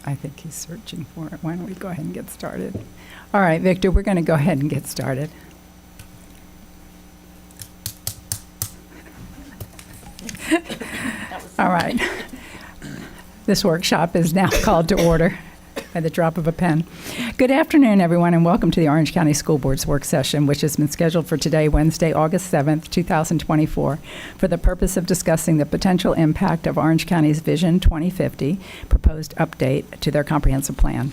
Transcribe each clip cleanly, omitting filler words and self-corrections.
I think he's searching for it. Why don't we go ahead and get started? All right, Victor, we're going to go ahead and get started. All right. This workshop is now called to order by the drop of a pen. Good afternoon, everyone, and welcome to the Orange County School Board's work session, which has been scheduled for today, Wednesday, August 7th, 2024, for the purpose of discussing the potential impact of Orange County's Vision 2050 proposed update to their comprehensive plan.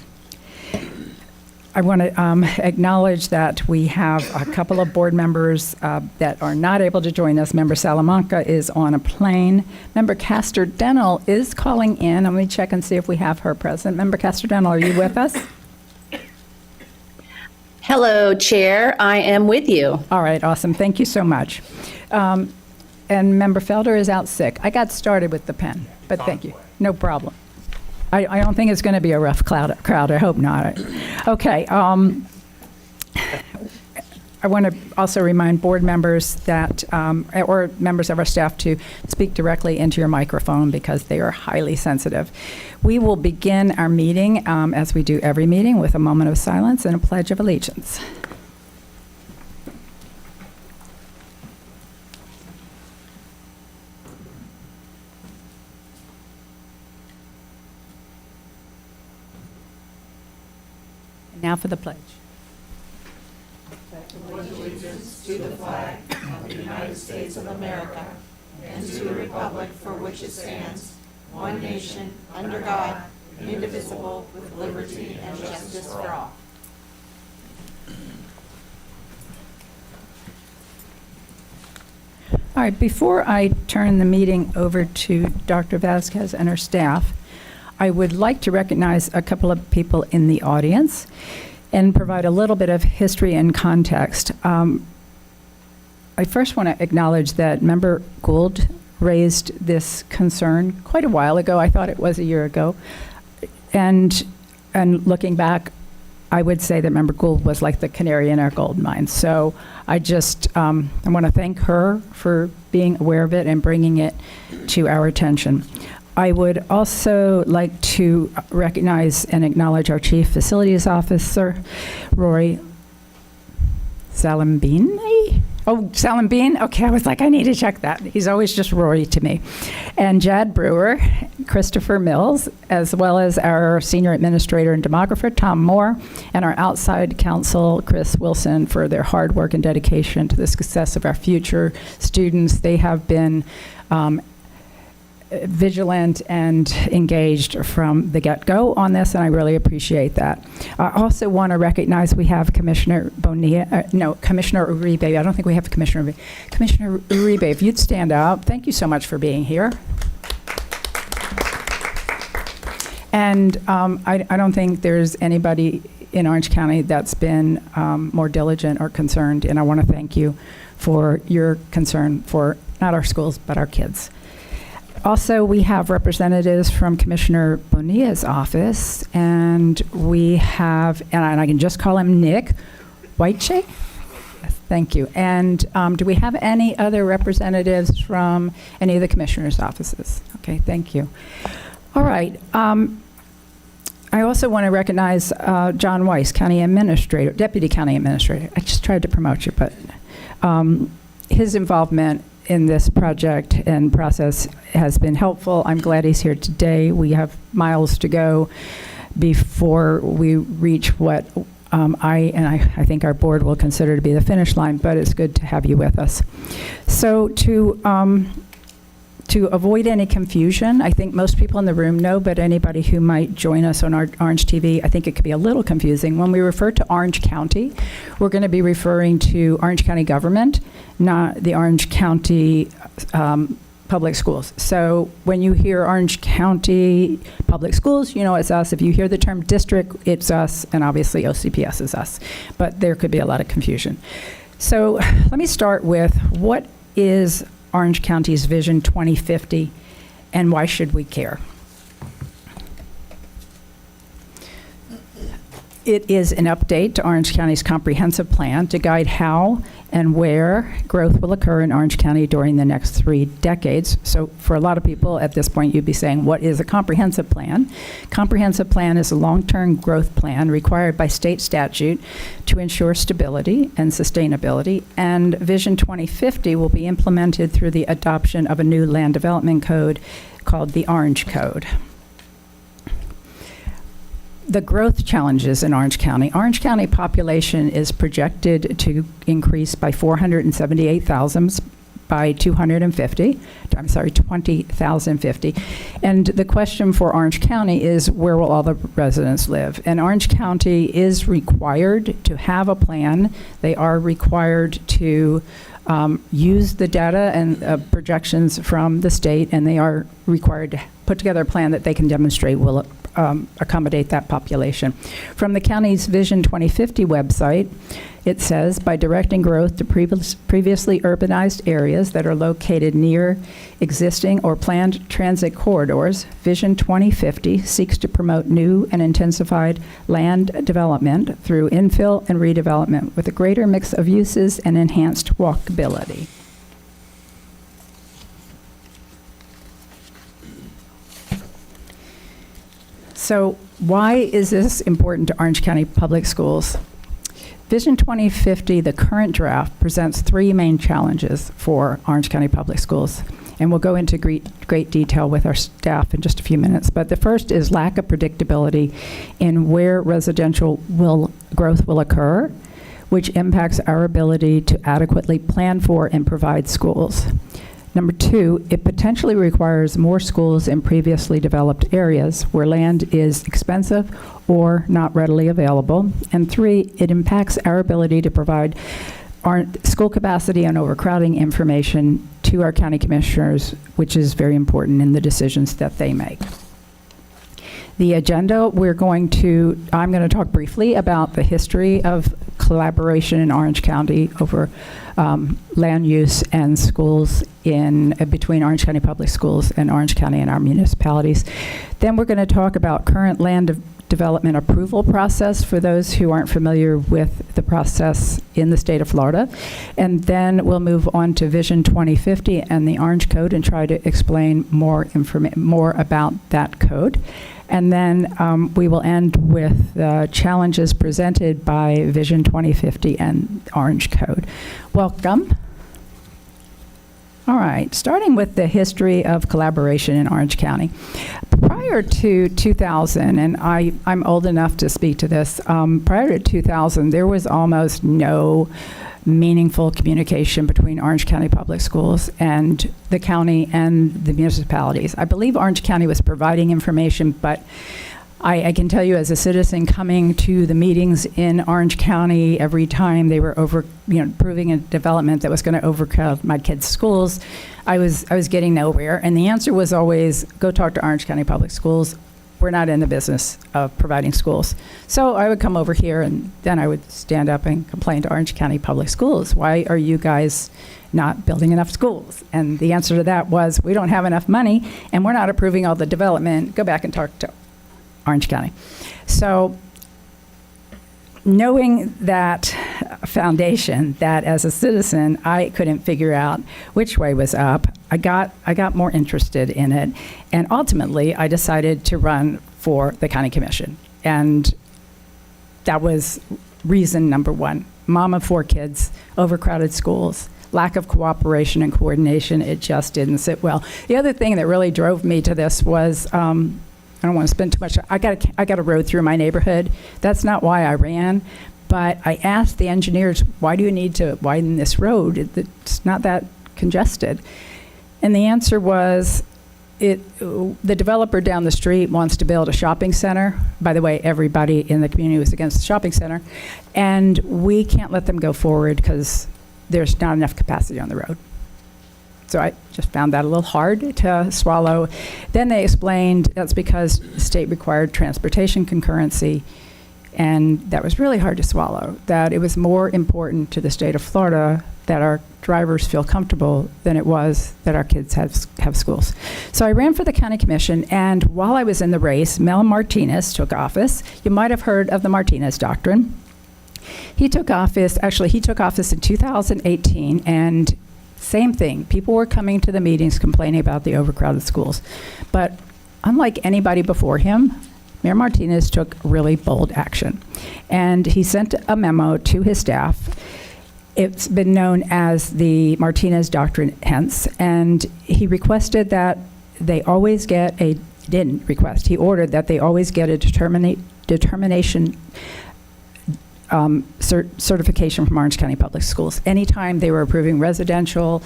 I want to acknowledge that we have a couple of board members that are not able to join us. Member Salamanca is on a plane. Member Castor-Dental is calling in. Let me check and see if we have her present. Member Castor-Dental, are you with us? Hello, Chair. I am with you. All right, awesome. Thank you so much. And Member Felder is out sick. I got started with the pen, but thank you. No problem. I don't think it's going to be a rough crowd. I hope not. Okay. I want to also remind board members that, or members of our staff, to speak directly into your microphone because they are highly sensitive. We will begin our meeting, as we do every meeting, with a moment of silence and a pledge of allegiance. Now for the pledge. Allegiance to the flag of the United States of America and to the republic for which it stands, one nation, under God, indivisible, with liberty and justice for all. All right, before I turn the meeting over to Dr. Vasquez and her staff, I would like to recognize a couple of people in the audience and provide a little bit of history and context. I first want to acknowledge that Member Gould raised this concern quite a while ago. I thought it was a year ago. And looking back, I would say that Member Gould was like the canary in our gold mine. So I just I want to thank her for being aware of it and bringing it to our attention. I would also like to recognize and acknowledge our Chief Facilities Officer, Rory Salambini. Oh, Salambine? Okay, I was like, I need to check that. He's always just Rory to me. And Jad Brewer, Christopher Mills, as well as our Senior Administrator and Demographer, Tom Moore, and our outside counsel, Chris Wilson, for their hard work and dedication to the success of our future students. They have been vigilant and engaged from the get-go on this, and I really appreciate that. I also want to recognize we have Commissioner Commissioner Uribe. I don't think we have Commissioner Uribe. Commissioner Uribe, if you'd stand up. Thank you so much for being here. And I don't think there's anybody in Orange County that's been more diligent or concerned, and I want to thank you for your concern for not our schools, but our kids. Also, we have representatives from Commissioner Bonilla's office, and we have, and I can just call him Nick Whiteshay. Thank you. And do we have any other representatives from any of the commissioners' offices? Okay, thank you. All right. I also want to recognize John Weiss, County Administrator, Deputy County Administrator. I just tried to promote you, but his involvement in this project and process has been helpful. I'm glad he's here today. We have miles to go before we reach what I think our board will consider to be the finish line, but it's good to have you with us. So to avoid any confusion, I think most people in the room know, but anybody who might join us on our Orange TV, I think it could be a little confusing. When we refer to Orange County, we're going to be referring to Orange County government, not the Orange County public schools. So when you hear Orange County public schools, you know it's us. If you hear the term district, it's us, and obviously OCPS is us. But there could be a lot of confusion. So let me start with what is Orange County's Vision 2050, and why should we care? It is an update to Orange County's comprehensive plan to guide how and where growth will occur in Orange County during the next 3 decades. So for a lot of people at this point, you'd be saying, what is a comprehensive plan? Comprehensive plan is a long-term growth plan required by state statute to ensure stability and sustainability. And Vision 2050 will be implemented through the adoption of a new land development code called the Orange Code. The growth challenges in Orange County. Orange County population is projected to increase by 478,000 by 2050. And the question for Orange County is, where will all the residents live? And Orange County is required to have a plan. They are required to use the data and projections from the state, and they are required to put together a plan that they can demonstrate will accommodate that population. From the county's Vision 2050 website, it says, by directing growth to previously urbanized areas that are located near existing or planned transit corridors, Vision 2050 seeks to promote new and intensified land development through infill and redevelopment with a greater mix of uses and enhanced walkability. So why is this important to Orange County Public Schools? Vision 2050, the current draft, presents 3 main challenges for Orange County Public Schools. And we'll go into great detail with our staff in just a few minutes. But the first is lack of predictability in where residential growth will occur, which impacts our ability to adequately plan for and provide schools. Number 2, it potentially requires more schools in previously developed areas where land is expensive or not readily available. And 3, it impacts our ability to provide our school capacity and overcrowding information to our county commissioners, which is very important in the decisions that they make. The agenda, I'm going to talk briefly about the history of collaboration in Orange County over land use and schools between Orange County Public Schools and Orange County and our municipalities. Then we're going to talk about current land development approval process for those who aren't familiar with the process in the state of Florida. And then we'll move on to Vision 2050 and the Orange Code and try to explain more about that code. And then we will end with the challenges presented by Vision 2050 and Orange Code. Welcome. All right, starting with the history of collaboration in Orange County. Prior to 2000, and I'm old enough to speak to this, prior to 2000, there was almost no meaningful communication between Orange County Public Schools and the county and the municipalities. I believe Orange County was providing information, but I can tell you as a citizen coming to the meetings in Orange County every time they were approving a development that was going to overcrowd my kids' schools, I was getting nowhere. And the answer was always, go talk to Orange County Public Schools. We're not in the business of providing schools. So I would come over here and then I would stand up and complain to Orange County Public Schools. Why are you guys not building enough schools? And the answer to that was, we don't have enough money and we're not approving all the development. Go back and talk to Orange County. So knowing that foundation, that as a citizen, I couldn't figure out which way was up, I got more interested in it. And ultimately, I decided to run for the county commission. And that was reason number 1. Mom of 4 kids, overcrowded schools, lack of cooperation and coordination. It just didn't sit well. The other thing that really drove me to this was, I don't want to spend too much. I got a road through my neighborhood. That's not why I ran, but I asked the engineers, why do you need to widen this road? It's not that congested. And the answer was, the developer down the street wants to build a shopping center. By the way, everybody in the community was against the shopping center. And we can't let them go forward because there's not enough capacity on the road. So I just found that a little hard to swallow. Then they explained that's because the state required transportation concurrency, and that was really hard to swallow, that it was more important to the state of Florida that our drivers feel comfortable than it was that our kids have schools. So I ran for the county commission, and while I was in the race, Mel Martinez took office. You might have heard of the Martinez Doctrine. He took office in 2018, and same thing. People were coming to the meetings complaining about the overcrowded schools. But unlike anybody before him, Mayor Martinez took really bold action. And he sent a memo to his staff. It's been known as the Martinez Doctrine hence, and he requested that they always get he ordered that they always get a determination certification from Orange County Public Schools. Anytime they were approving residential,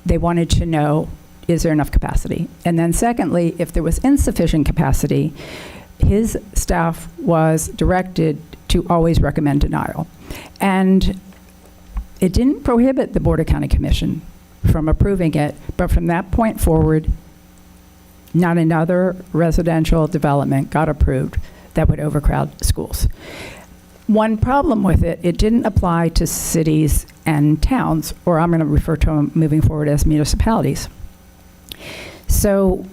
they wanted to know, is there enough capacity? And then secondly, if there was insufficient capacity, his staff was directed to always recommend denial. And it didn't prohibit the Board of County Commission from approving it, but from that point forward, not another residential development got approved that would overcrowd schools. One problem with it, it didn't apply to cities and towns, or I'm going to refer to them moving forward as municipalities. So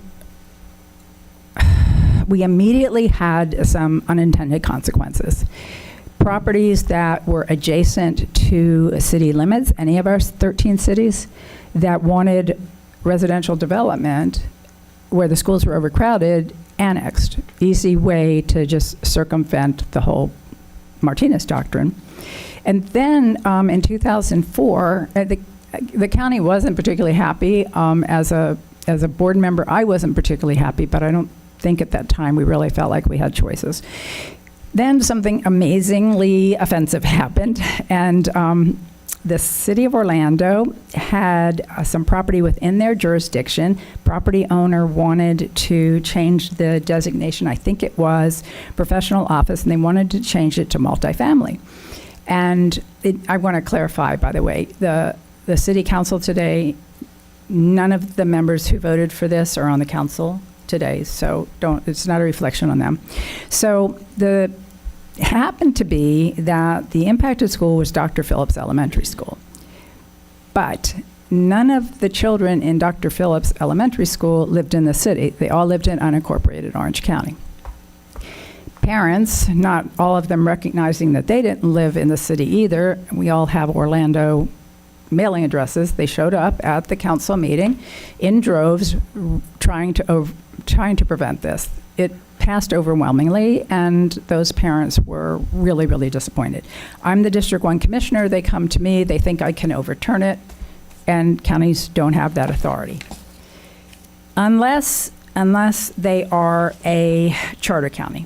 we immediately had some unintended consequences. Properties that were adjacent to city limits, any of our 13 cities that wanted residential development where the schools were overcrowded, annexed. Easy way to just circumvent the whole Martinez Doctrine. And then in 2004, the county wasn't particularly happy. As a board member, I wasn't particularly happy, but I don't think at that time we really felt like we had choices. Then something amazingly offensive happened, and the city of Orlando had some property within their jurisdiction. Property owner wanted to change the designation, I think it was professional office, and they wanted to change it to multifamily. And I want to clarify, by the way, the city council today, none of the members who voted for this are on the council today, so it's not a reflection on them. So it happened to be that the impacted school was Dr. Phillips Elementary School. But none of the children in Dr. Phillips Elementary School lived in the city. They all lived in unincorporated Orange County. Parents, not all of them recognizing that they didn't live in the city either, we all have Orlando mailing addresses. They showed up at the council meeting in droves trying to prevent this. It passed overwhelmingly, and those parents were really, really disappointed. I'm the District 1 commissioner. They come to me. They think I can overturn it, and counties don't have that authority. Unless they are a charter county.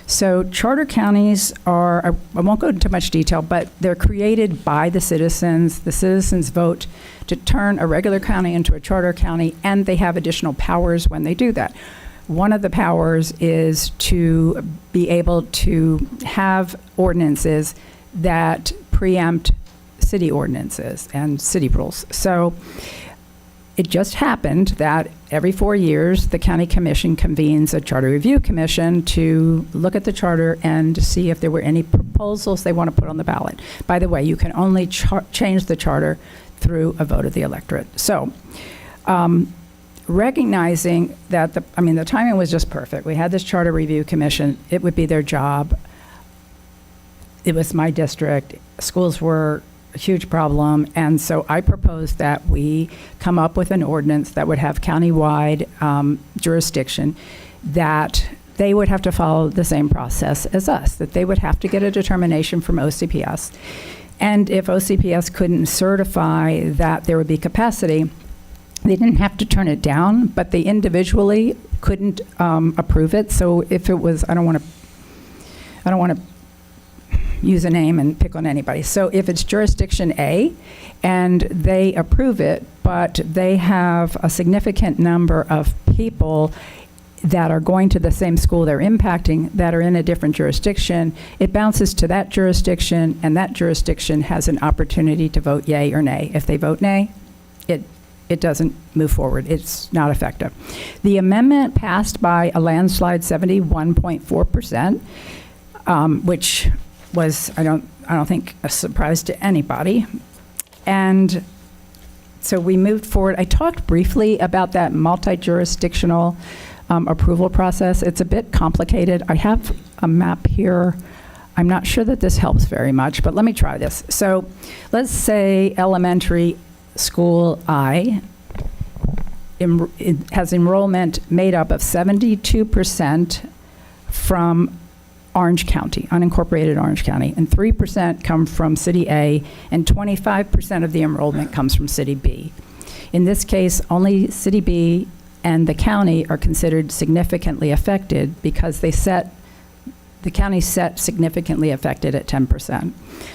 So charter counties are, I won't go into much detail, but they're created by the citizens. The citizens vote to turn a regular county into a charter county, and they have additional powers when they do that. One of the powers is to be able to have ordinances that preempt city ordinances and city rules. So it just happened that every 4 years, the county commission convenes a charter review commission to look at the charter and see if there were any proposals they want to put on the ballot. By the way, you can only change the charter through a vote of the electorate. So recognizing that the timing was just perfect. We had this charter review commission. It would be their job. It was my district. Schools were a huge problem, and so I proposed that we come up with an ordinance that would have countywide jurisdiction, that they would have to follow the same process as us, that they would have to get a determination from OCPS. And if OCPS couldn't certify that there would be capacity, they didn't have to turn it down, but they individually couldn't approve it. So if it was, I don't want to use a name and pick on anybody. So if it's jurisdiction A and they approve it, but they have a significant number of people that are going to the same school they're impacting that are in a different jurisdiction, it bounces to that jurisdiction, and that jurisdiction has an opportunity to vote yay or nay. If they vote nay, it doesn't move forward. It's not effective. The amendment passed by a landslide 71.4%, which was, I don't think, a surprise to anybody. And so we moved forward. I talked briefly about that multi-jurisdictional approval process. It's a bit complicated. I have a map here. I'm not sure that this helps very much, but let me try this. So let's say elementary school I it has enrollment made up of 72% from Orange County, unincorporated Orange County, and 3% come from City A, and 25% of the enrollment comes from City B. In this case, only City B and the county are considered significantly affected because the county set significantly affected at 10%.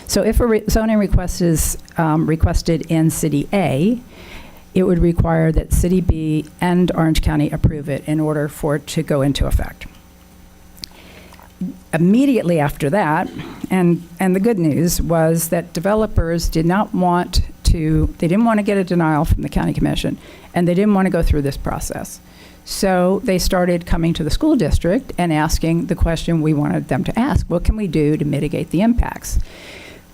So if a zoning request is requested in City A, it would require that City B and Orange County approve it in order for it to go into effect. Immediately after that, and the good news was that developers didn't want to get a denial from the county commission, and they didn't want to go through this process. So they started coming to the school district and asking the question we wanted them to ask: what can we do to mitigate the impacts?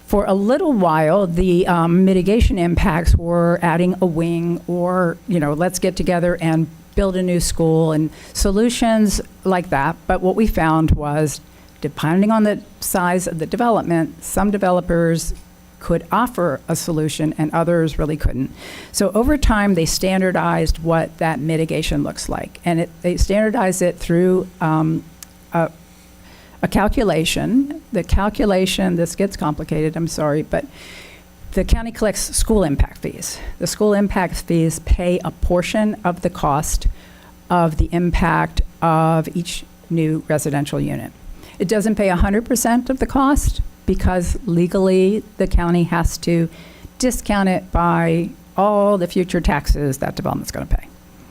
For a little while, the mitigation impacts were adding a wing, or, let's get together and build a new school, and solutions like that. But what we found was, depending on the size of the development, some developers could offer a solution and others really couldn't. So over time, they standardized what that mitigation looks like. And they standardized it through a calculation. The calculation, this gets complicated, I'm sorry, but the county collects school impact fees. The school impact fees pay a portion of the cost of the impact of each new residential unit. It doesn't pay 100% of the cost because legally the county has to discount it by all the future taxes that development's going to pay.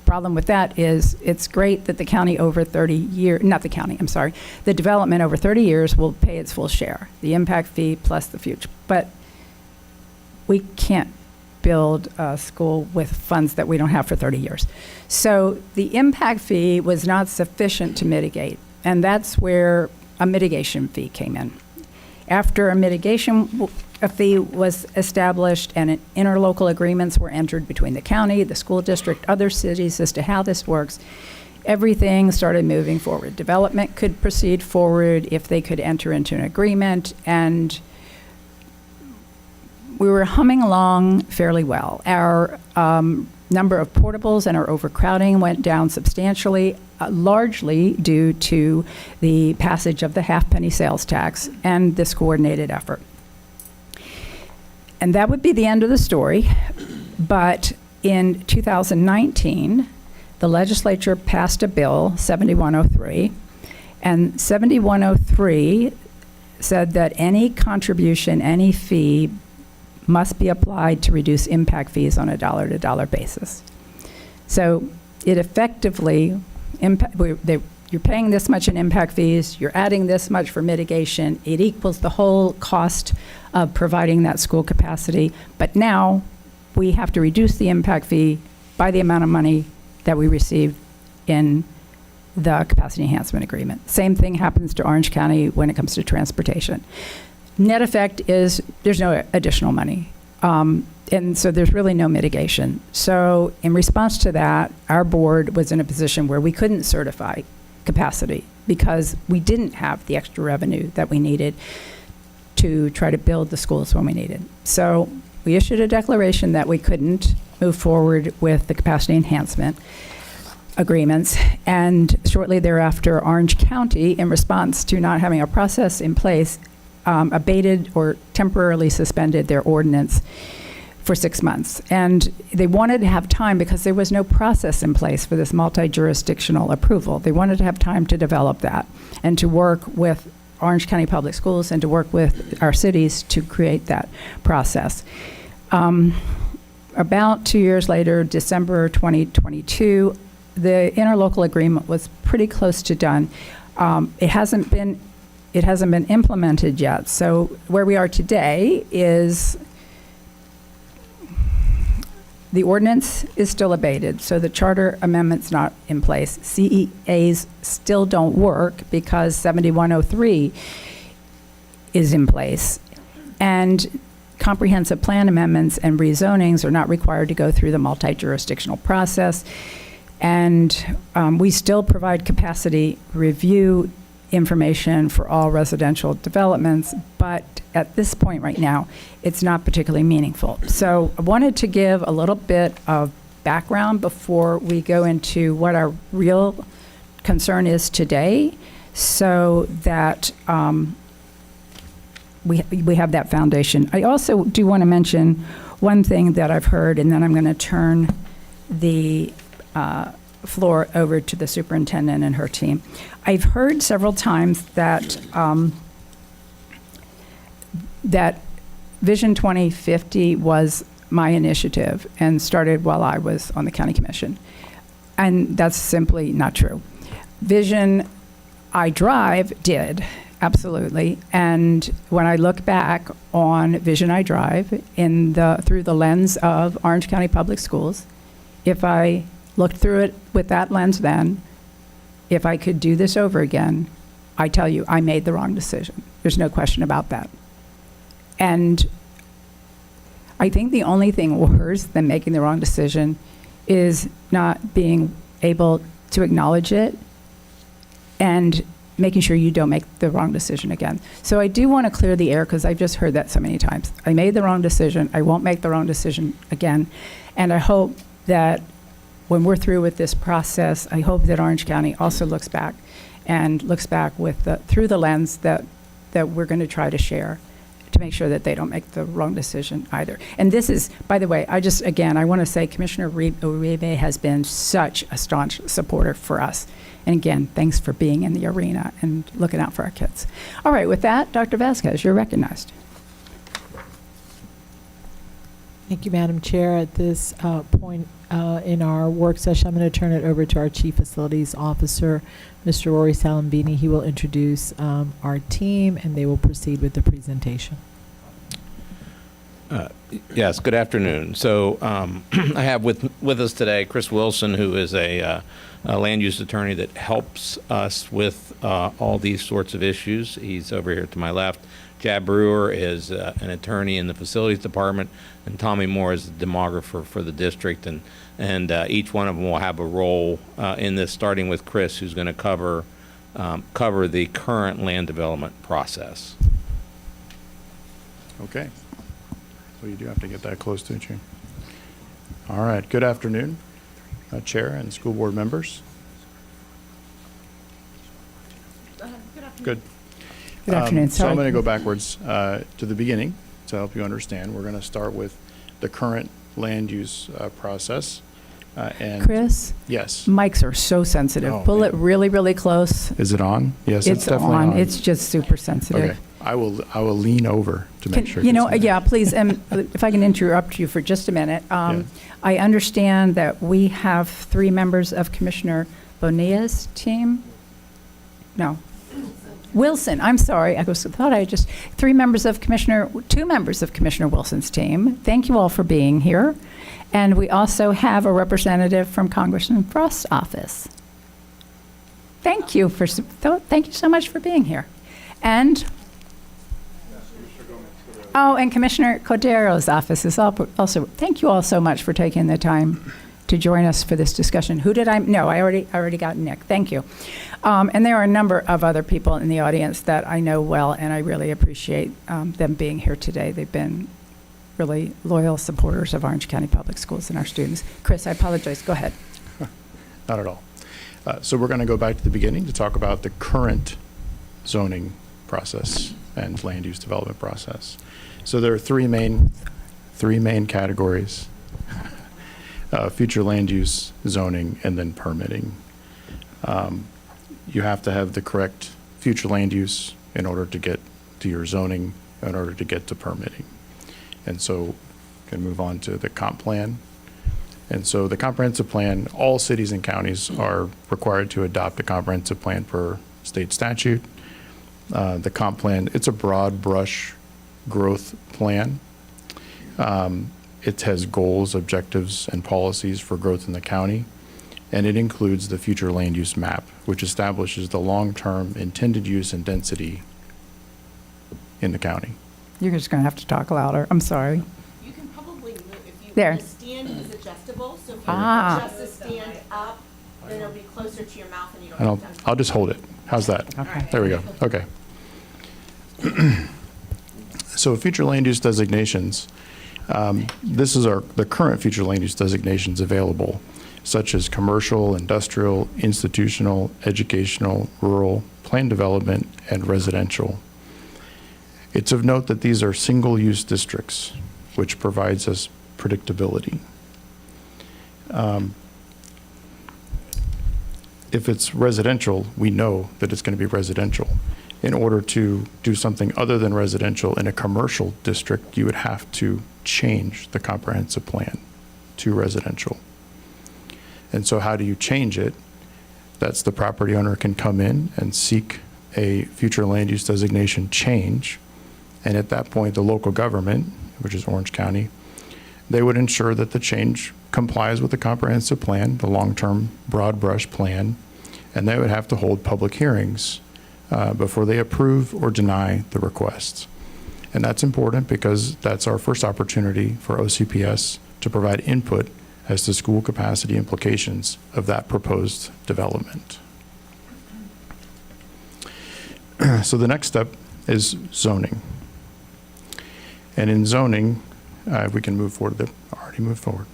Problem with that is it's great that the county over 30 years, not the county, I'm sorry, the development over 30 years will pay its full share, the impact fee plus the future. But we can't build a school with funds that we don't have for 30 years. So the impact fee was not sufficient to mitigate, and that's where a mitigation fee came in. After a mitigation fee was established and interlocal agreements were entered between the county, the school district, other cities as to how this works, everything started moving forward. Development could proceed forward if they could enter into an agreement, and we were humming along fairly well. Our number of portables and our overcrowding went down substantially, largely due to the passage of the half-penny sales tax and this coordinated effort. And that would be the end of the story. But in 2019, the legislature passed a bill, 7103, and 7103 said that any contribution, any fee must be applied to reduce impact fees on a dollar-to-dollar basis. So it effectively, you're paying this much in impact fees, you're adding this much for mitigation, it equals the whole cost of providing that school capacity, but now we have to reduce the impact fee by the amount of money that we receive in the capacity enhancement agreement. Same thing happens to Orange County when it comes to transportation. Net effect is there's no additional money. And so there's really no mitigation. So in response to that, our board was in a position where we couldn't certify capacity because we didn't have the extra revenue that we needed to try to build the schools when we needed. So we issued a declaration that we couldn't move forward with the capacity enhancement agreements, and shortly thereafter, Orange County, in response to not having a process in place, abated or temporarily suspended their ordinance for 6 months. And they wanted to have time because there was no process in place for this multi-jurisdictional approval. They wanted to have time to develop that and to work with Orange County Public Schools and to work with our cities to create that process. About 2 years later, December 2022, the interlocal agreement was pretty close to done. It hasn't been implemented yet. So where we are today is the ordinance is still abated, so the charter amendment's not in place. CEAs still don't work because 7103 is in place. And comprehensive plan amendments and rezonings are not required to go through the multi-jurisdictional process. And we still provide capacity review information for all residential developments, but at this point right now, it's not particularly meaningful. So I wanted to give a little bit of background before we go into what our real concern is today, so that we have that foundation. I also do want to mention one thing that I've heard, and then I'm going to turn the floor over to the superintendent and her team. I've heard several times that that Vision 2050 was my initiative and started while I was on the county commission. And that's simply not true. Vision I Drive did, absolutely. And when I look back on Vision I Drive through the lens of Orange County Public Schools, if I looked through it with that lens then, if I could do this over again, I tell you, I made the wrong decision. There's no question about that. And I think the only thing worse than making the wrong decision is not being able to acknowledge it and making sure you don't make the wrong decision again. So I do want to clear the air, because I've just heard that so many times. I made the wrong decision. I won't make the wrong decision again. And I hope that when we're through with this process, I hope that Orange County also looks back with through the lens that we're going to try to share, to make sure that they don't make the wrong decision either. And this is, by the way, I want to say Commissioner Uribe has been such a staunch supporter for us. And again, thanks for being in the arena and looking out for our kids. All right, with that, Dr. Vasquez, you're recognized. Thank you, Madam Chair. At this point in our work session, I'm going to turn it over to our Chief Facilities Officer, Mr. Rory Salambini. He will introduce our team, and they will proceed with the presentation. Yes, good afternoon. So I have with us today Chris Wilson, who is a land use attorney that helps us with all these sorts of issues. He's over here to my left. Jab Brewer is an attorney in the facilities department, and Tommy Moore is the demographer for the district. And each one of them will have a role in this, starting with Chris, who's going to cover the current land development process. Okay. So you do have to get that close, don't you? All right. Good afternoon, Chair and school board members. Good. Good afternoon. So I'm going to go backwards to the beginning to help you understand. We're going to start with the current land use process. And Chris? Yes. Mics are so sensitive. Oh, Pull man. it really, really close. Is it on? Yes, it's definitely on. It's just super sensitive. Okay. I will lean over to make sure. Yeah, please, if I can interrupt you for just a minute. Yeah. I understand that we have 3 members of Commissioner Bonilla's team. No. Wilson, I'm sorry. I thought I just, 2 members of Commissioner Wilson's team. Thank you all for being here. And we also have a representative from Congressman Frost's office. Thank you so much for being here. And and Commissioner Cordero's office is also. Thank you all so much for taking the time to join us for this discussion. Who did I? No, I already got Nick. Thank you. And there are a number of other people in the audience that I know well, and I really appreciate them being here today. They've been really loyal supporters of Orange County Public Schools and our students. Chris, I apologize. Go ahead. Not at all. So we're going to go back to the beginning to talk about the current zoning process and land use development process. So there are three main categories: future land use, zoning, and then permitting. You have to have the correct future land use in order to get to your zoning, in order to get to permitting. And so can move on to the comp plan. And so the comprehensive plan, all cities and counties are required to adopt a comprehensive plan per state statute. The comp plan, it's a broad brush growth plan. It has goals, objectives, and policies for growth in the county. And it includes the future land use map, which establishes the long-term intended use and density in the county. You're just going to have to talk louder. I'm sorry. You can probably move, if you, There. the stand is adjustable, so if you Ah. adjust the stand up, then it'll be closer to your mouth and you don't And have to. I'll just hold it. How's that? Okay. There we go. Okay. So future land use designations, this is the current future land use designations available, such as commercial, industrial, institutional, educational, rural, planned development, and residential. It's of note that these are single-use districts, which provides us predictability. If it's residential, we know that it's going to be residential. In order to do something other than residential in a commercial district, you would have to change the comprehensive plan to residential. And so how do you change it? That's the property owner can come in and seek a future land use designation change. And at that point, the local government, which is Orange County, they would ensure that the change complies with the comprehensive plan, the long-term broad brush plan, and they would have to hold public hearings before they approve or deny the requests. And that's important because that's our first opportunity for OCPS to provide input as to school capacity implications of that proposed development. So the next step is zoning. And in zoning, we can move forward. They've already moved forward.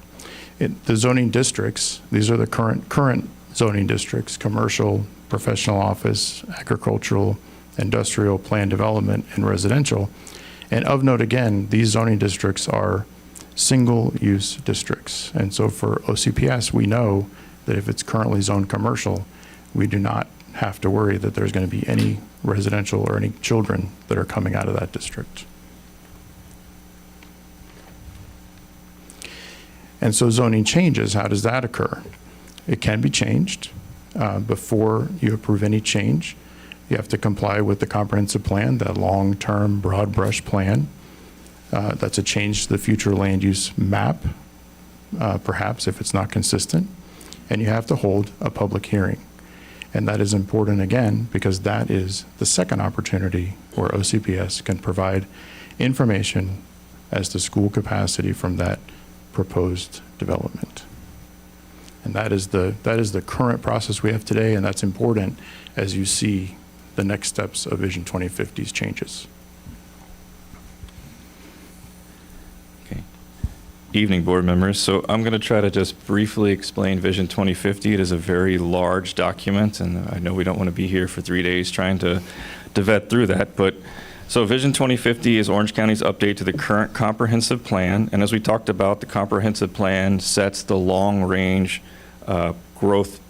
The zoning districts, these are the current zoning districts: commercial, professional office, agricultural, industrial, planned development, and residential. And of note again, these zoning districts are single-use districts. And so for OCPS, we know that if it's currently zoned commercial, we do not have to worry that there's going to be any residential or any children that are coming out of that district. And so zoning changes, how does that occur? It can be changed. Before you approve any change, you have to comply with the comprehensive plan, that long-term broad brush plan. That's a change to the future land use map, perhaps if it's not consistent. And you have to hold a public hearing. And that is important again, because that is the second opportunity where OCPS can provide information as to school capacity from that proposed development. And that is the current process we have today, and that's important as you see the next steps of Vision 2050's changes. Okay. Evening, board members. So I'm going to try to just briefly explain Vision 2050. It is a very large document, and I know we don't want to be here for 3 days trying to vet through that, but so Vision 2050 is Orange County's update to the current comprehensive plan. And as we talked about, the comprehensive plan sets the long-range growth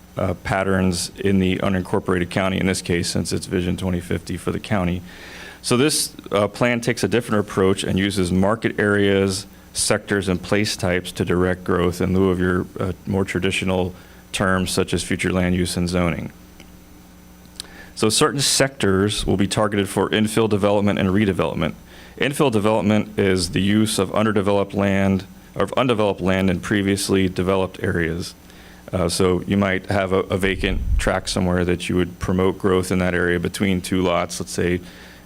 patterns in the unincorporated county, in this case, since it's Vision 2050 for the county. So this plan takes a different approach and uses market areas, sectors, and place types to direct growth in lieu of your more traditional terms such as future land use and zoning. So certain sectors will be targeted for infill development and redevelopment. Infill development is the use of undeveloped land in previously developed areas. So you might have a vacant tract somewhere that you would promote growth in that area between two lots. Let's say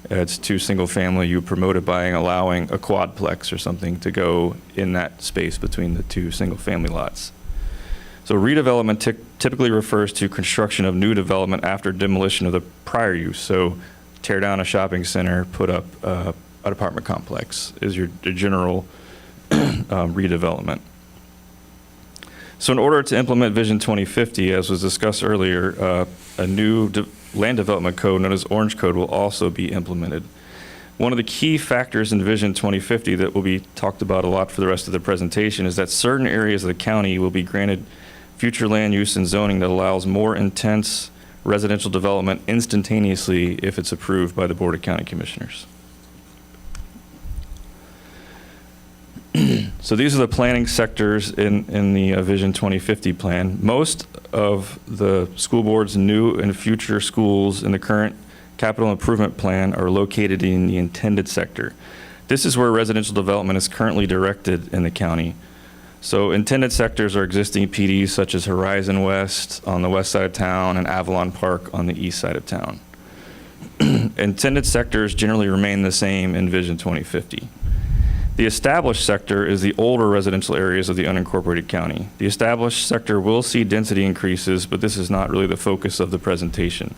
it's two single family, you promote it by allowing a quadplex or something to go in that space between the two single family lots. So redevelopment typically refers to construction of new development after demolition of the prior use. So tear down a shopping center, put up an apartment complex is your general redevelopment. So in order to implement Vision 2050, as was discussed earlier, a new land development code known as Orange Code will also be implemented. One of the key factors in Vision 2050 that will be talked about a lot for the rest of the presentation is that certain areas of the county will be granted future land use and zoning that allows more intense residential development instantaneously if it's approved by the Board of County Commissioners. So these are the planning sectors in the Vision 2050 plan. Most of the school board's new and future schools in the current capital improvement plan are located in the intended sector. This is where residential development is currently directed in the county. So intended sectors are existing PDs such as Horizon West on the west side of town and Avalon Park on the east side of town. And intended sectors generally remain the same in Vision 2050. The established sector is the older residential areas of the unincorporated county. The established sector will see density increases, but this is not really the focus of the presentation.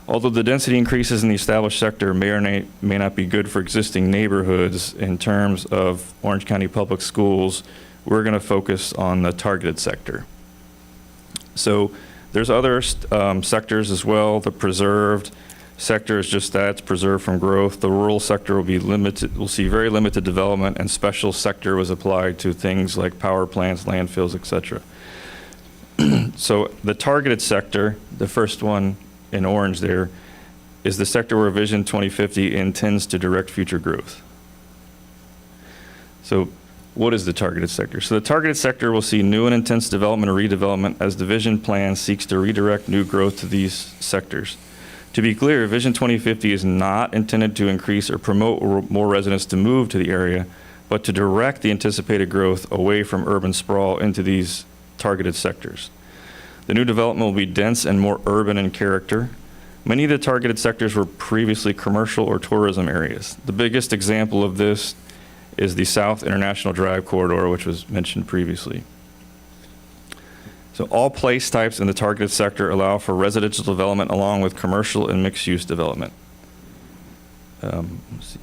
Although the density increases in the established sector may or may not be good for existing neighborhoods in terms of Orange County Public Schools, we're going to focus on the targeted sector. So there's other sectors as well. The preserved sector is just that, it's preserved from growth. The rural sector will be limited, we'll see very limited development, and special sector was applied to things like power plants, landfills, etc. So the targeted sector, the first one in orange there, is the sector where Vision 2050 intends to direct future growth. So what is the targeted sector? So the targeted sector will see new and intense development or redevelopment as the vision plan seeks to redirect new growth to these sectors. To be clear, Vision 2050 is not intended to increase or promote more residents to move to the area, but to direct the anticipated growth away from urban sprawl into these targeted sectors. The new development will be dense and more urban in character. Many of the targeted sectors were previously commercial or tourism areas. The biggest example of this is the South International Drive corridor, which was mentioned previously. So all place types in the targeted sector allow for residential development along with commercial and mixed-use development. Let's see.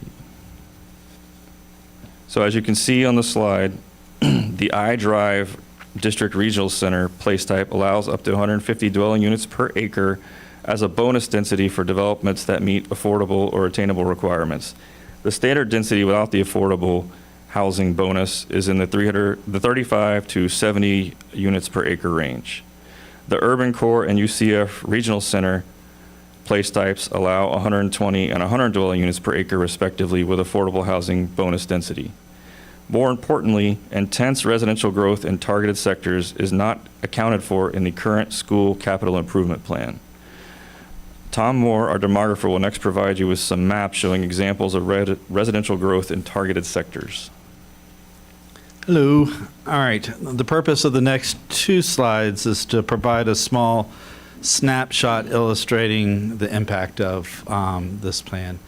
So as you can see on the slide, the I-Drive District Regional Center place type allows up to 150 dwelling units per acre as a bonus density for developments that meet affordable or attainable requirements. The standard density without the affordable housing bonus is in the 35 to 70 units per acre range. The Urban Core and UCF Regional Center place types allow 120 and 100 dwelling units per acre respectively with affordable housing bonus density. More importantly, intense residential growth in targeted sectors is not accounted for in the current school capital improvement plan. Tom Moore, our demographer, will next provide you with some maps showing examples of residential growth in targeted sectors. Hello. All right. The purpose of the next two slides is to provide a small snapshot illustrating the impact of this plan.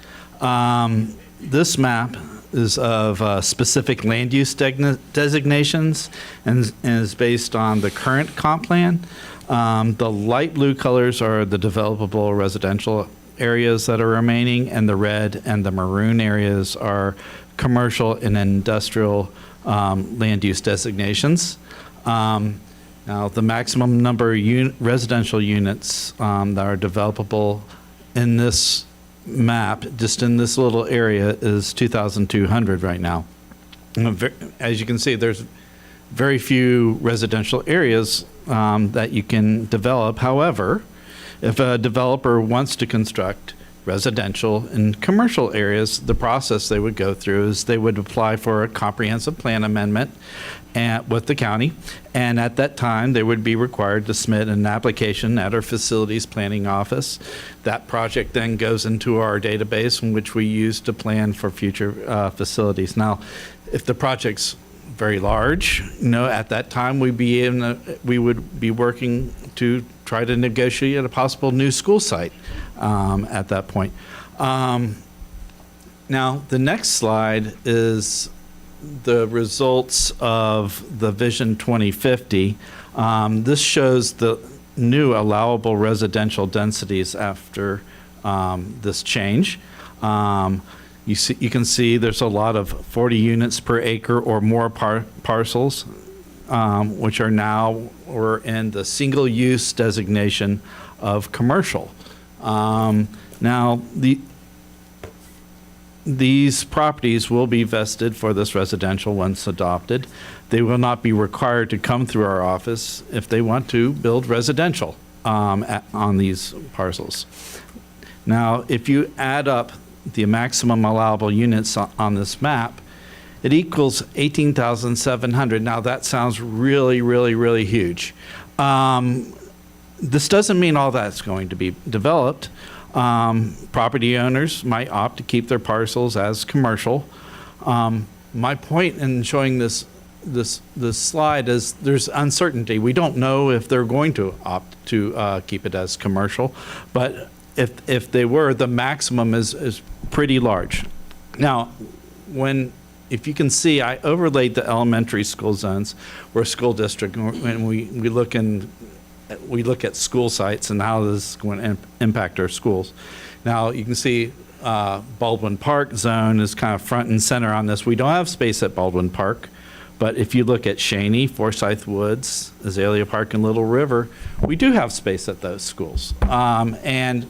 This map is of specific land use designations and is based on the current comp plan. The light blue colors are the developable residential areas that are remaining, and the red and the maroon areas are commercial and industrial land use designations. Now, the maximum number of residential units that are developable in this map, just in this little area, is 2,200 right now. As you can see, there's very few residential areas that you can develop. However, if a developer wants to construct residential and commercial areas, the process they would go through is they would apply for a comprehensive plan amendment with the county, and at that time they would be required to submit an application at our facilities planning office. That project then goes into our database, in which we use to plan for future facilities. Now, if the project's very large, at that time we would be working to try to negotiate a possible new school site at that point. Now, the next slide is the results of the Vision 2050. This shows the new allowable residential densities after this change. You can see there's a lot of 40 units per acre or more parcels, which are now or in the single use designation of commercial. Now, these properties will be vested for this residential once adopted. They will not be required to come through our office if they want to build residential on these parcels. Now, if you add up the maximum allowable units on this map, it equals 18,700. Now, that sounds really, really, really huge. This doesn't mean all that's going to be developed. Property owners might opt to keep their parcels as commercial. My point in showing this slide is there's uncertainty. We don't know if they're going to opt to keep it as commercial, but if they were, the maximum is pretty large. Now, if you can see, I overlaid the elementary school zones. We're a school district, and we look at school sites and how this is going to impact our schools. Now, you can see Baldwin Park zone is kind of front and center on this. We don't have space at Baldwin Park, but if you look at Cheney, Forsyth Woods, Azalea Park, and Little River, we do have space at those schools. And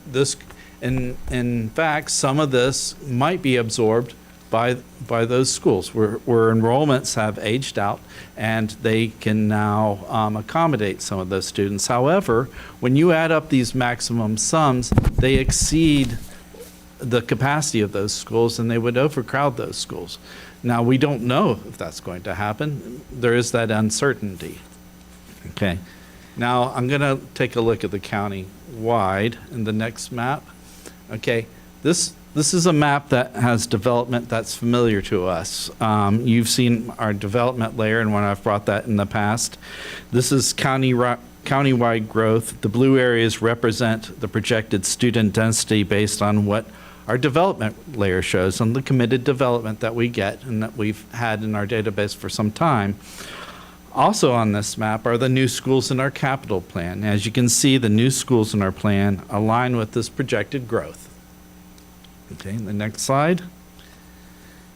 this, in fact, some of this might be absorbed by those schools where enrollments have aged out and they can now accommodate some of those students. However, when you add up these maximum sums, they exceed the capacity of those schools and they would overcrowd those schools. Now, we don't know if that's going to happen. There is that uncertainty. Okay. Now, I'm going to take a look at the county-wide in the next map. Okay. This is a map that has development that's familiar to us. You've seen our development layer, and when I've brought that in the past. This is countywide growth. The blue areas represent the projected student density based on what our development layer shows on the committed development that we get and that we've had in our database for some time. Also on this map are the new schools in our capital plan. As you can see, the new schools in our plan align with this projected growth. Okay, the next slide.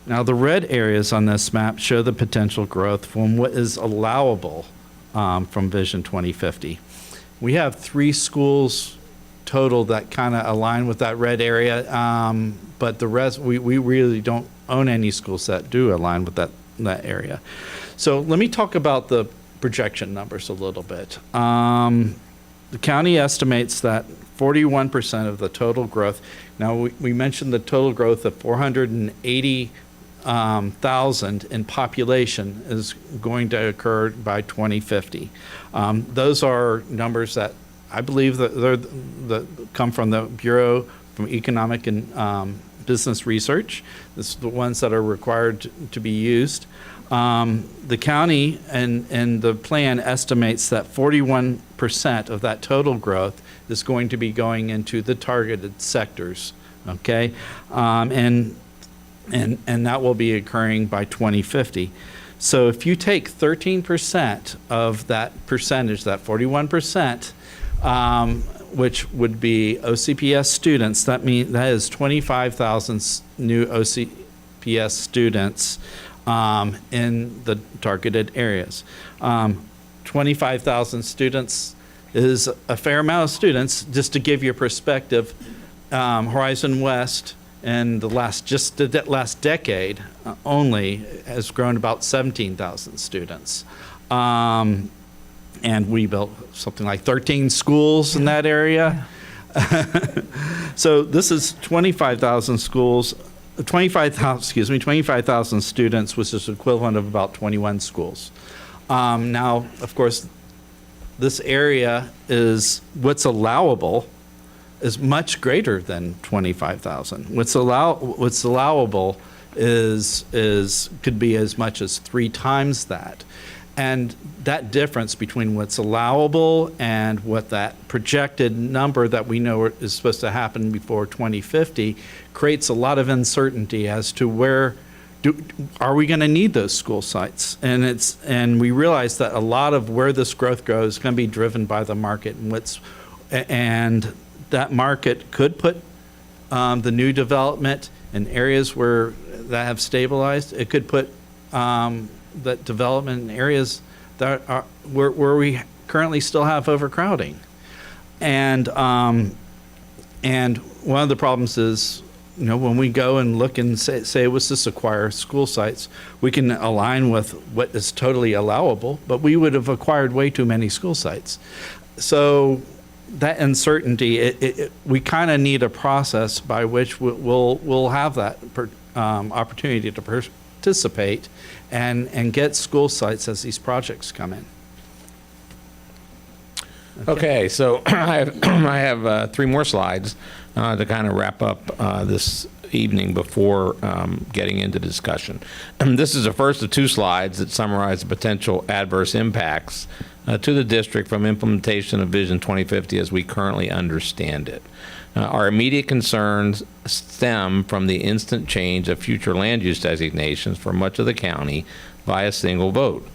Now, the red areas on this map show the potential growth from what is allowable from Vision 2050. We have 3 schools total that kind of align with that red area, but the rest, we really don't own any schools that do align with that area. So let me talk about the projection numbers a little bit. The county estimates that 41% of the total growth. Now, we mentioned the total growth of 480,000 in population is going to occur by 2050. Those are numbers that I believe that come from the Bureau from Economic and Business Research. This is the ones that are required to be used. The county and the plan estimates that 41% of that total growth is going to be going into the targeted sectors, okay? And that will be occurring by 2050. So if you take 13% of that percentage, that 41%, which would be OCPS students, that is 25,000 new OCPS students in the targeted areas. 25,000 students is a fair amount of students. Just to give you a perspective, Horizon West in the last decade only has grown about 17,000 students. And we built something like 13 schools in that area. So this is 25,000 schools, 25,000 students, which is equivalent of about 21 schools. Now, of course, this area is what's allowable is much greater than 25,000. What's allowable could be as much as 3 times that. And that difference between what's allowable and what that projected number that we know is supposed to happen before 2050 creates a lot of uncertainty as to where are we going to need those school sites. And we realize that a lot of where this growth goes is going to be driven by the market and that market could put the new development in areas where that have stabilized. It could put that development in areas that are where we currently still have overcrowding. And one of the problems is, when we go and look and say let's just acquire school sites, we can align with what is totally allowable, but we would have acquired way too many school sites. So that uncertainty, we kind of need a process by which we'll have that opportunity to participate and get school sites as these projects come in. Okay, so I have 3 more slides to kind of wrap up this evening before getting into discussion. This is the first of 2 slides that summarize the potential adverse impacts to the district from implementation of Vision 2050 as we currently understand it. Our immediate concerns stem from the instant change of future land use designations for much of the county by a single vote.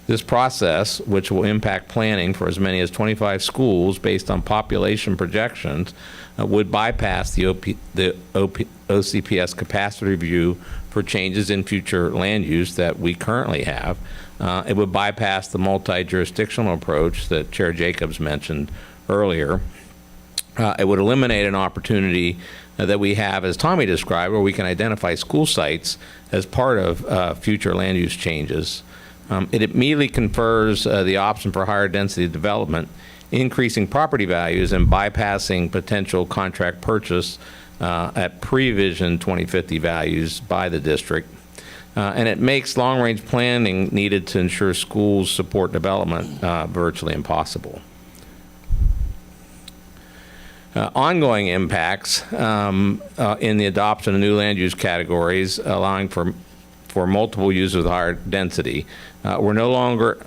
This process, which will impact planning for as many as 25 schools based on population projections, would bypass the OCPS capacity review for changes in future land use that we currently have. It would bypass the multi-jurisdictional approach that Chair Jacobs mentioned earlier. It would eliminate an opportunity that we have, as Tommy described, where we can identify school sites as part of future land use changes. It immediately confers the option for higher density development, increasing property values and bypassing potential contract purchase at pre-Vision 2050 values by the district. And it makes long-range planning needed to ensure schools support development virtually impossible. Ongoing impacts in the adoption of new land use categories, allowing for multiple uses with higher density. We're no longer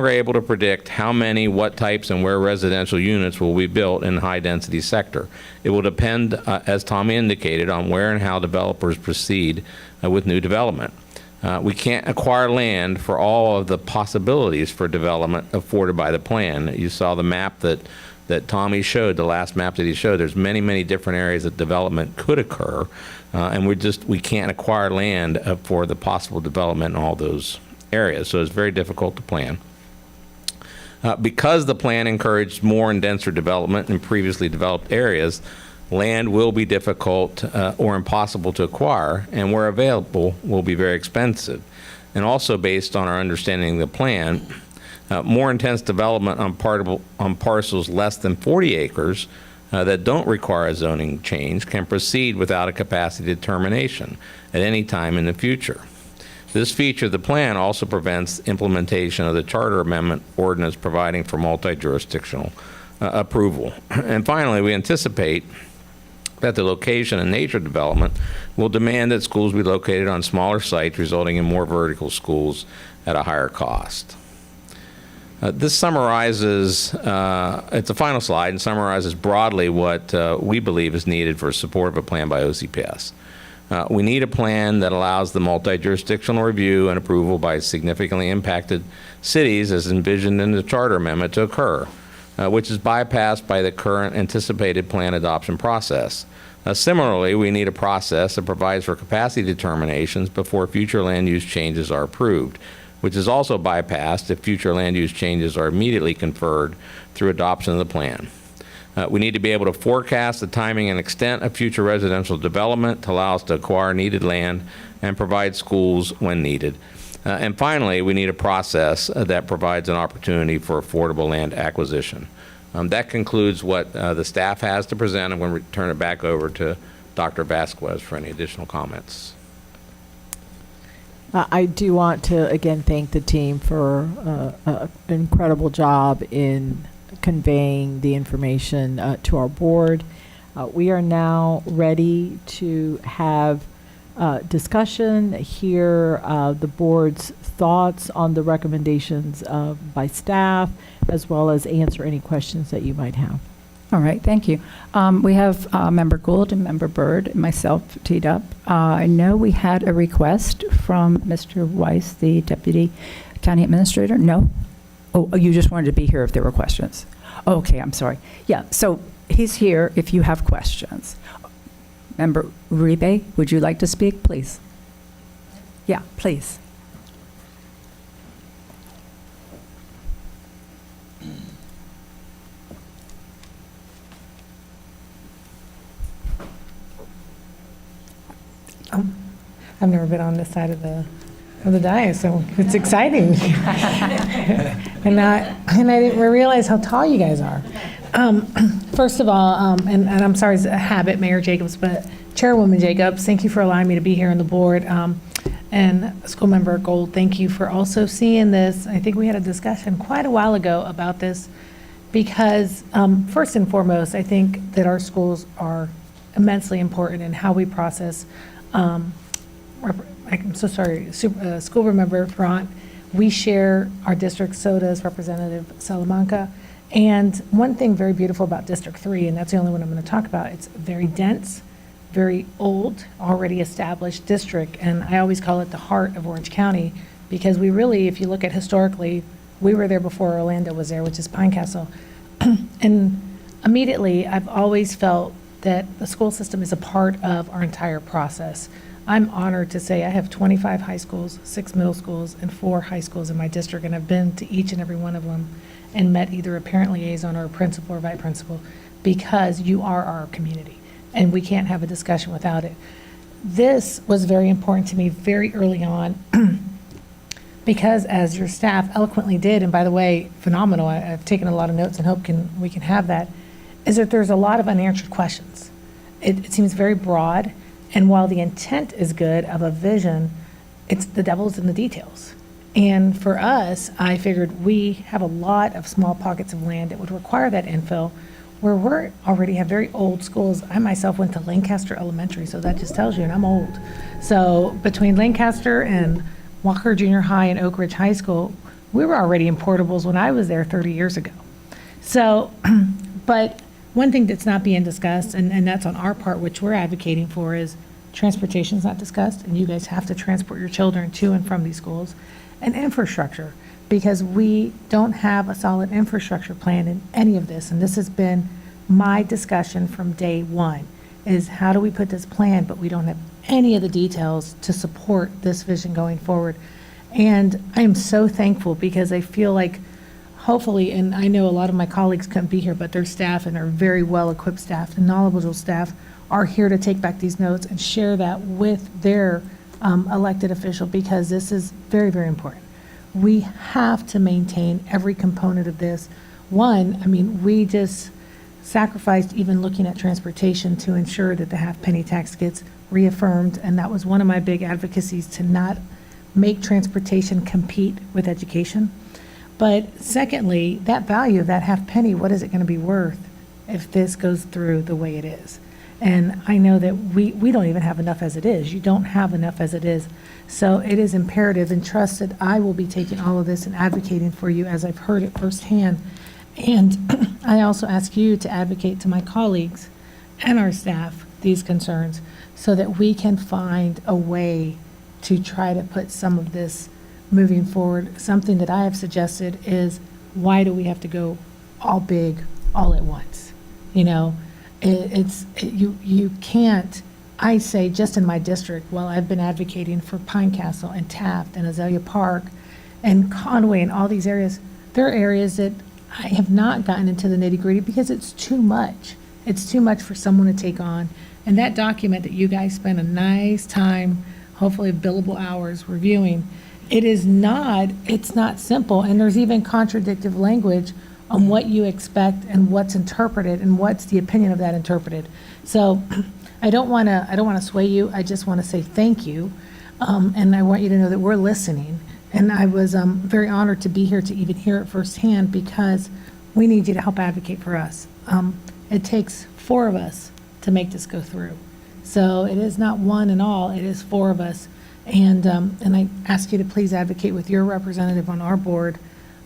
able to predict how many, what types, and where residential units will be built in the high-density sector. It will depend, as Tommy indicated, on where and how developers proceed with new development. We can't acquire land for all of the possibilities for development afforded by the plan. You saw the map that Tommy showed, the last map that he showed. There's many, many different areas that development could occur, and we can't acquire land for the possible development in all those areas. So it's very difficult to plan. Because the plan encouraged more and denser development in previously developed areas, land will be difficult or impossible to acquire, and where available will be very expensive. And also based on our understanding of the plan, more intense development on parcels less than 40 acres that don't require a zoning change can proceed without a capacity determination at any time in the future. This feature of the plan also prevents implementation of the charter amendment ordinance providing for multi-jurisdictional approval. And finally, we anticipate that the location and nature of development will demand that schools be located on smaller sites, resulting in more vertical schools at a higher cost. This summarizes, it's a final slide, and summarizes broadly what we believe is needed for support of a plan by OCPS. We need a plan that allows the multi-jurisdictional review and approval by significantly impacted cities as envisioned in the charter amendment to occur, which is bypassed by the current anticipated plan adoption process. Similarly, we need a process that provides for capacity determinations before future land use changes are approved, which is also bypassed if future land use changes are immediately conferred through adoption of the plan. We need to be able to forecast the timing and extent of future residential development to allow us to acquire needed land and provide schools when needed. And finally, we need a process that provides an opportunity for affordable land acquisition. That concludes what the staff has to present. I'm going to turn it back over to Dr. Vasquez for any additional comments. I do want to, again, thank the team for an incredible job in conveying the information to our board. We are now ready to have discussion, hear the board's thoughts on the recommendations by staff, as well as answer any questions that you might have. All right, thank you. We have Member Gould and Member Byrd and myself teed up. I know we had a request from Mr. Weiss, the Deputy County Administrator. No? Oh, you just wanted to be here if there were questions. Okay, I'm sorry. Yeah, so he's here if you have questions. Member Uribe, would you like to speak, please? Yeah, please. I've never been on this side of the dais, so it's exciting. and I didn't realize how tall you guys are. First of all, and I'm sorry it's a habit, Mayor Jacobs, but Chairwoman Jacobs, thank you for allowing me to be here on the board. And School Member Gold, thank you for also seeing this. I think we had a discussion quite a while ago about this because first and foremost, I think that our schools are immensely important in how we process I'm so sorry, School Member Front. We share our district, so does Representative Salamanca. And one thing very beautiful about District 3, and that's the only one I'm going to talk about, it's very dense, very old, already established district, and I always call it the heart of Orange County, because we really, if you look at historically, we were there before Orlando was there, which is Pine Castle. And immediately, I've always felt that the school system is a part of our entire process. I'm honored to say I have 25 high schools, 6 middle schools, and 4 high schools in my district, and I've been to each and every one of them and met either a parent liaison or a principal or vice principal, because you are our community, and we can't have a discussion without it. This was very important to me very early on, because as your staff eloquently did, and by the way, phenomenal, I've taken a lot of notes and hope we can have that, is that there's a lot of unanswered questions. It seems very broad, and while the intent is good of a vision, it's the devil's in the details. And for us, I figured we have a lot of small pockets of land that would require that infill, where we already have very old schools. I myself went to Lancaster Elementary, so that just tells you, and I'm old. So between Lancaster and Walker Junior High and Oak Ridge High School, we were already in portables when I was there 30 years ago. So, but one thing that's not being discussed, and that's on our part, which we're advocating for, is transportation's not discussed, and you guys have to transport your children to and from these schools, and infrastructure, because we don't have a solid infrastructure plan in any of this, and this has been my discussion from day one, is how do we put this plan, but we don't have any of the details to support this vision going forward. And I am so thankful, because I feel like hopefully, and I know a lot of my colleagues couldn't be here, but their staff and their very well-equipped staff and knowledgeable staff are here to take back these notes and share that with their elected official, because this is very, very important. We have to maintain every component of this. One, I mean, we just sacrificed even looking at transportation to ensure that the half-penny tax gets reaffirmed, and that was one of my big advocacies, to not make transportation compete with education. But secondly, that value of that half penny, what is it going to be worth if this goes through the way it is? And I know that we don't even have enough as it is. You don't have enough as it is. So it is imperative, and trust that I will be taking all of this and advocating for you as I've heard it firsthand. And I also ask you to advocate to my colleagues and our staff these concerns, so that we can find a way to try to put some of this moving forward. Something that I have suggested is, why do we have to go all big all at once? You know, you can't. I say, just in my district, well, I've been advocating for Pine Castle and Taft and Azalea Park and Conway and all these areas. There are areas that I have not gotten into the nitty-gritty because it's too much. It's too much for someone to take on. And that document that you guys spend a nice time, hopefully billable hours, reviewing, it's not simple, and there's even contradictive language on what you expect and what's interpreted and what's the opinion of that interpreted. So I don't want to sway you. I just want to say thank you, and I want you to know that we're listening. And I was very honored to be here to even hear it firsthand, because we need you to help advocate for us. It takes 4 of us to make this go through. So it is not one and all, it is 4 of us. And I ask you to please advocate with your representative on our board.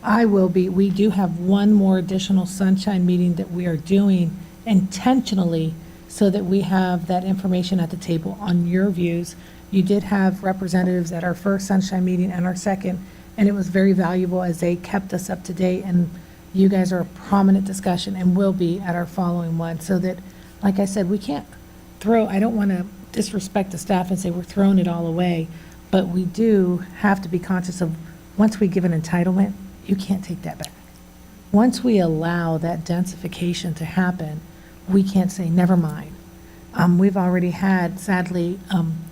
We do have one more additional sunshine meeting that we are doing intentionally, so that we have that information at the table on your views. You did have representatives at our first sunshine meeting and our second, and it was very valuable as they kept us up to date, and you guys are a prominent discussion and will be at our following one, so that, like I said, we can't I don't want to disrespect the staff and say we're throwing it all away, but we do have to be conscious of, once we give an entitlement, you can't take that back. Once we allow that densification to happen, we can't say, never mind. We've already had, sadly,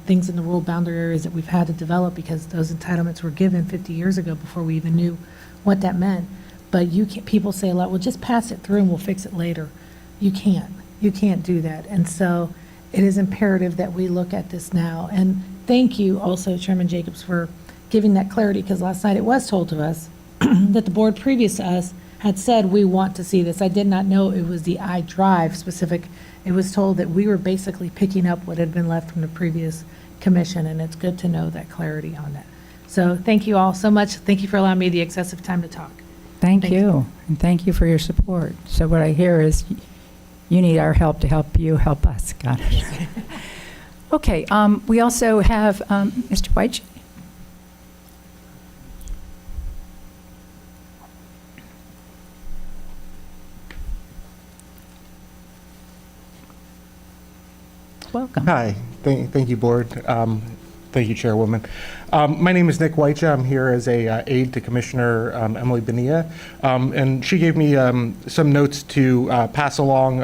things in the rural boundary areas that we've had to develop because those entitlements were given 50 years ago before we even knew what that meant. But people say a lot, well, just pass it through and we'll fix it later. You can't do that. And so it is imperative that we look at this now. And thank you also, Chairman Jacobs, for giving that clarity, because last night it was told to us that the board previous to us had said, we want to see this. I did not know it was the iDrive specific. It was told that we were basically picking up what had been left from the previous commission, and it's good to know that clarity on that. So thank you all so much. Thank you for allowing me the excessive time to talk. Thank Thank you, and thank you for your support. So what I hear is you need our help to help you help us. Got it. Okay, we also have Mr. White. Welcome. Hi, thank you, Board. Thank you, Chairwoman. My name is Nick Whiteja. I'm here as a aide to Commissioner Emily Bonilla, and she gave me some notes to pass along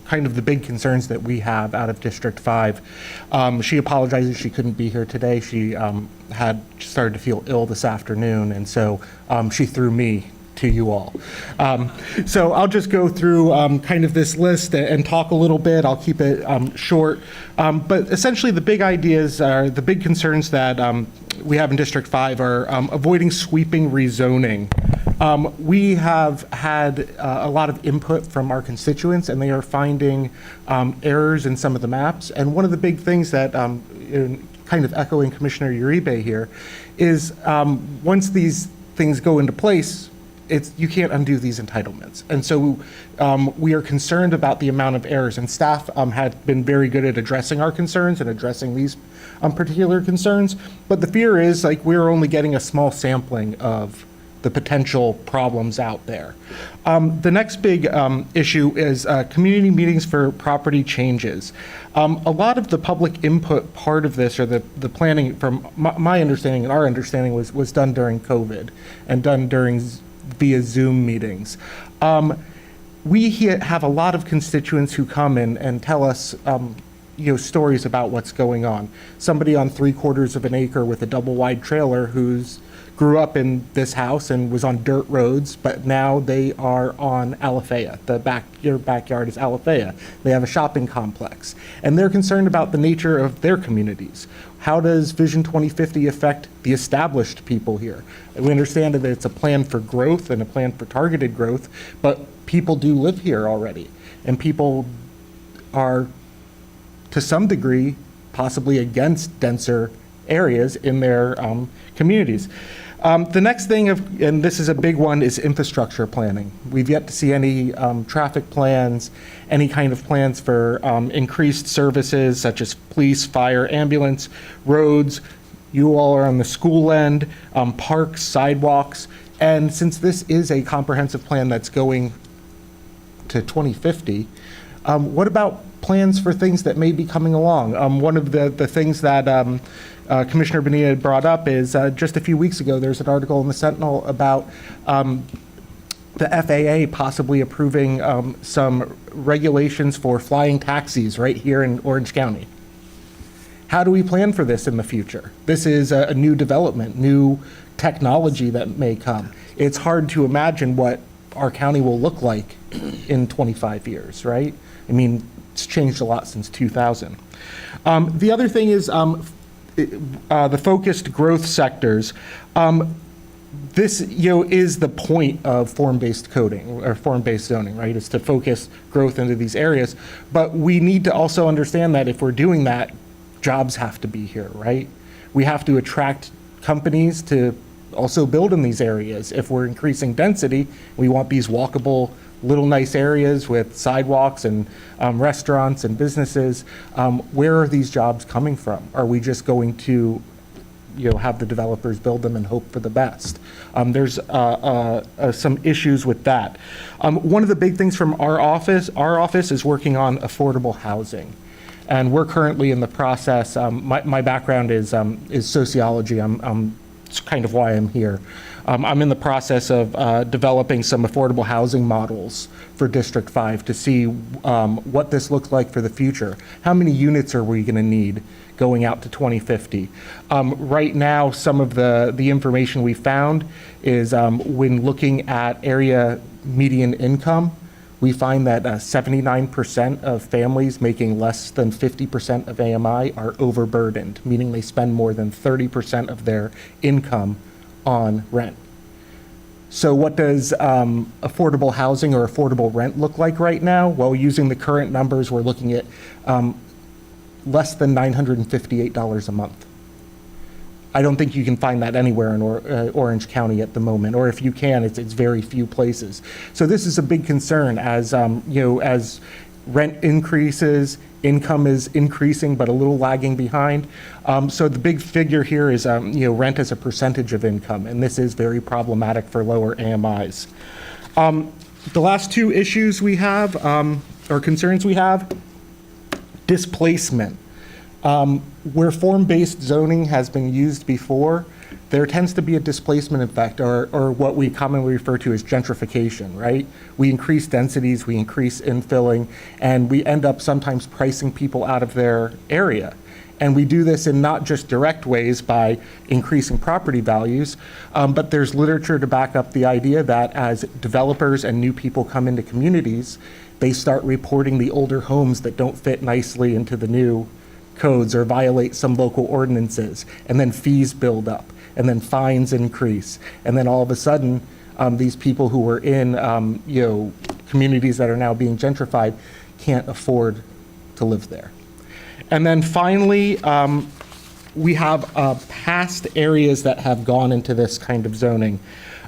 kind of the big concerns that we have out of District 5. She apologizes she couldn't be here today. She had started to feel ill this afternoon, and so she threw me to you all. So I'll just go through kind of this list and talk a little bit. I'll keep it short. But essentially the big ideas are, the big concerns that we have in District 5 are avoiding sweeping rezoning. We have had a lot of input from our constituents, and they are finding errors in some of the maps. And one of the big things that, kind of echoing Commissioner Uribe here, is once these things go into place, you can't undo these entitlements. And so we are concerned about the amount of errors, and staff had been very good at addressing our concerns and addressing these particular concerns. But the fear is, like, we're only getting a small sampling of the potential problems out there. The next big issue is community meetings for property changes. A lot of the public input part of this, or the planning, from my understanding and our understanding, was done during COVID and done via Zoom meetings. We have a lot of constituents who come in and tell us stories about what's going on. Somebody on 3/4 of an acre with a double wide trailer who's grew up in this house and was on dirt roads, but now they are on Alafaya. Your backyard is Alafaya. They have a shopping complex, and they're concerned about the nature of their communities. How does Vision 2050 affect the established people here? We understand that it's a plan for growth and a plan for targeted growth, but people do live here already, and people are, to some degree, possibly against denser areas in their communities. The next thing, and this is a big one, is infrastructure planning. We've yet to see any traffic plans, any kind of plans for increased services such as police, fire, ambulance, roads. You all are on the school end, parks, sidewalks. And since this is a comprehensive plan that's going to 2050, what about plans for things that may be coming along? One of the things that Commissioner Bonilla brought up is just a few weeks ago, there's an article in the Sentinel about the FAA possibly approving some regulations for flying taxis right here in Orange County. How do we plan for this in the future? This is a new development, new technology that may come. It's hard to imagine what our county will look like in 25 years, right? I mean, it's changed a lot since 2000. The other thing is the focused growth sectors. This is the point of form-based coding or form-based zoning, right? Is to focus growth into these areas. But we need to also understand that if we're doing that, jobs have to be here, right? We have to attract companies to also build in these areas. If we're increasing density, we want these walkable, little nice areas with sidewalks and restaurants and businesses. Where are these jobs coming from? Are we just going to have the developers build them and hope for the best? There's some issues with that. One of the big things from our office is working on affordable housing. And we're currently in the process. My background is sociology. It's kind of why I'm here. I'm in the process of developing some affordable housing models for District 5 to see what this looks like for the future. How many units are we going to need going out to 2050? Right now, some of the information we found is when looking at area median income, we find that 79% of families making less than 50% of AMI are overburdened, meaning they spend more than 30% of their income on rent. So what does affordable housing or affordable rent look like right now? Well, using the current numbers, we're looking at less than $958 a month. I don't think you can find that anywhere in Orange County at the moment, or if you can, it's very few places. So this is a big concern as as rent increases, income is increasing but a little lagging behind. So the big figure here is rent as a percentage of income, and this is very problematic for lower AMIs. The last two issues we have, or concerns we have, displacement. Where form-based zoning has been used before, there tends to be a displacement effect, or what we commonly refer to as gentrification, right? We increase densities, we increase infilling, and we end up sometimes pricing people out of their area. And we do this in not just direct ways by increasing property values, but there's literature to back up the idea that as developers and new people come into communities, they start reporting the older homes that don't fit nicely into the new codes or violate some local ordinances, and then fees build up, and then fines increase, and then all of a sudden, these people who were in communities that are now being gentrified can't afford to live there. And then finally, we have past areas that have gone into this kind of zoning.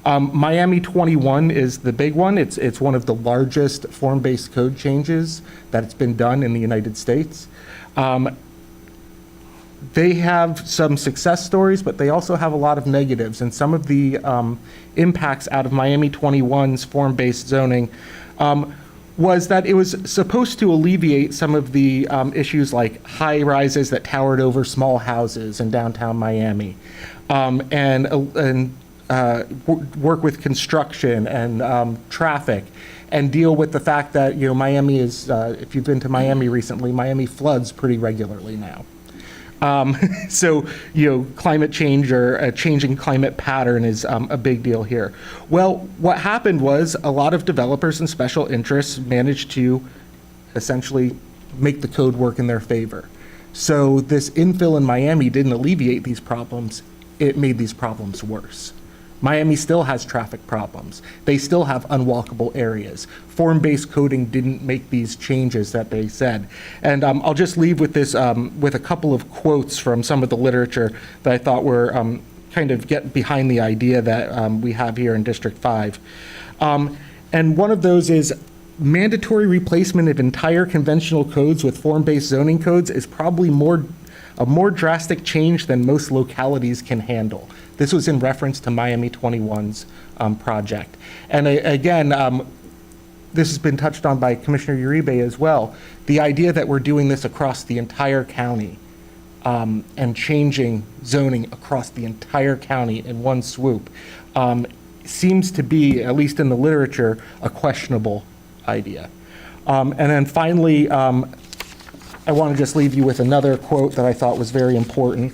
Miami 21 is the big one. It's one of the largest form-based code changes that's been done in the United States. They have some success stories, but they also have a lot of negatives. And some of the impacts out of Miami 21's form-based zoning was that it was supposed to alleviate some of the issues like high rises that towered over small houses in downtown Miami, and work with construction and traffic, and deal with the fact that Miami is, if you've been to Miami recently, Miami floods pretty regularly now. So, climate change or a changing climate pattern is a big deal here. Well, what happened was a lot of developers and special interests managed to essentially make the code work in their favor. So this infill in Miami didn't alleviate these problems, it made these problems worse. Miami still has traffic problems. They still have unwalkable areas. Form-based coding didn't make these changes that they said. And I'll just leave with this, with a couple of quotes from some of the literature that I thought were kind of get behind the idea that we have here in District 5. And one of those is, mandatory replacement of entire conventional codes with form-based zoning codes is probably a more drastic change than most localities can handle. This was in reference to Miami 21's project. And again, this has been touched on by Commissioner Uribe as well. The idea that we're doing this across the entire county and changing zoning across the entire county in one swoop seems to be, at least in the literature, a questionable idea. And then finally, I want to just leave you with another quote that I thought was very important.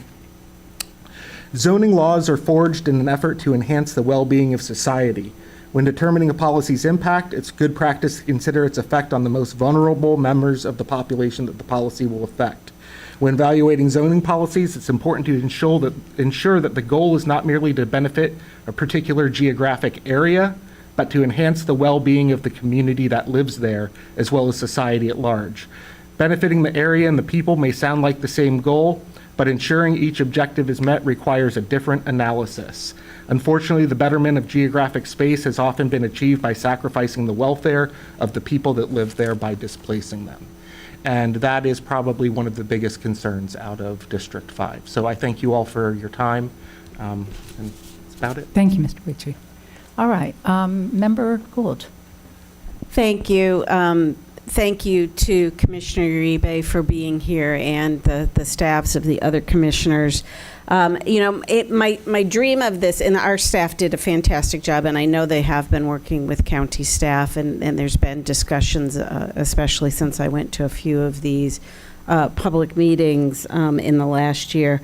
Zoning laws are forged in an effort to enhance the well-being of society. When determining a policy's impact, it's good practice to consider its effect on the most vulnerable members of the population that the policy will affect. When evaluating zoning policies, it's important to ensure that the goal is not merely to benefit a particular geographic area, but to enhance the well-being of the community that lives there, as well as society at large. Benefiting the area and the people may sound like the same goal, but ensuring each objective is met requires a different analysis. Unfortunately, the betterment of geographic space has often been achieved by sacrificing the welfare of the people that live there by displacing them. And that is probably one of the biggest concerns out of District 5. So I thank you all for your time, and that's about it. Thank you, Mr. Ritchie. All right, Member Gould. Thank you. Thank you to Commissioner Uribe for being here and the staffs of the other commissioners. My dream of this, and our staff did a fantastic job, and I know they have been working with county staff, and there's been discussions, especially since I went to a few of these public meetings in the last year.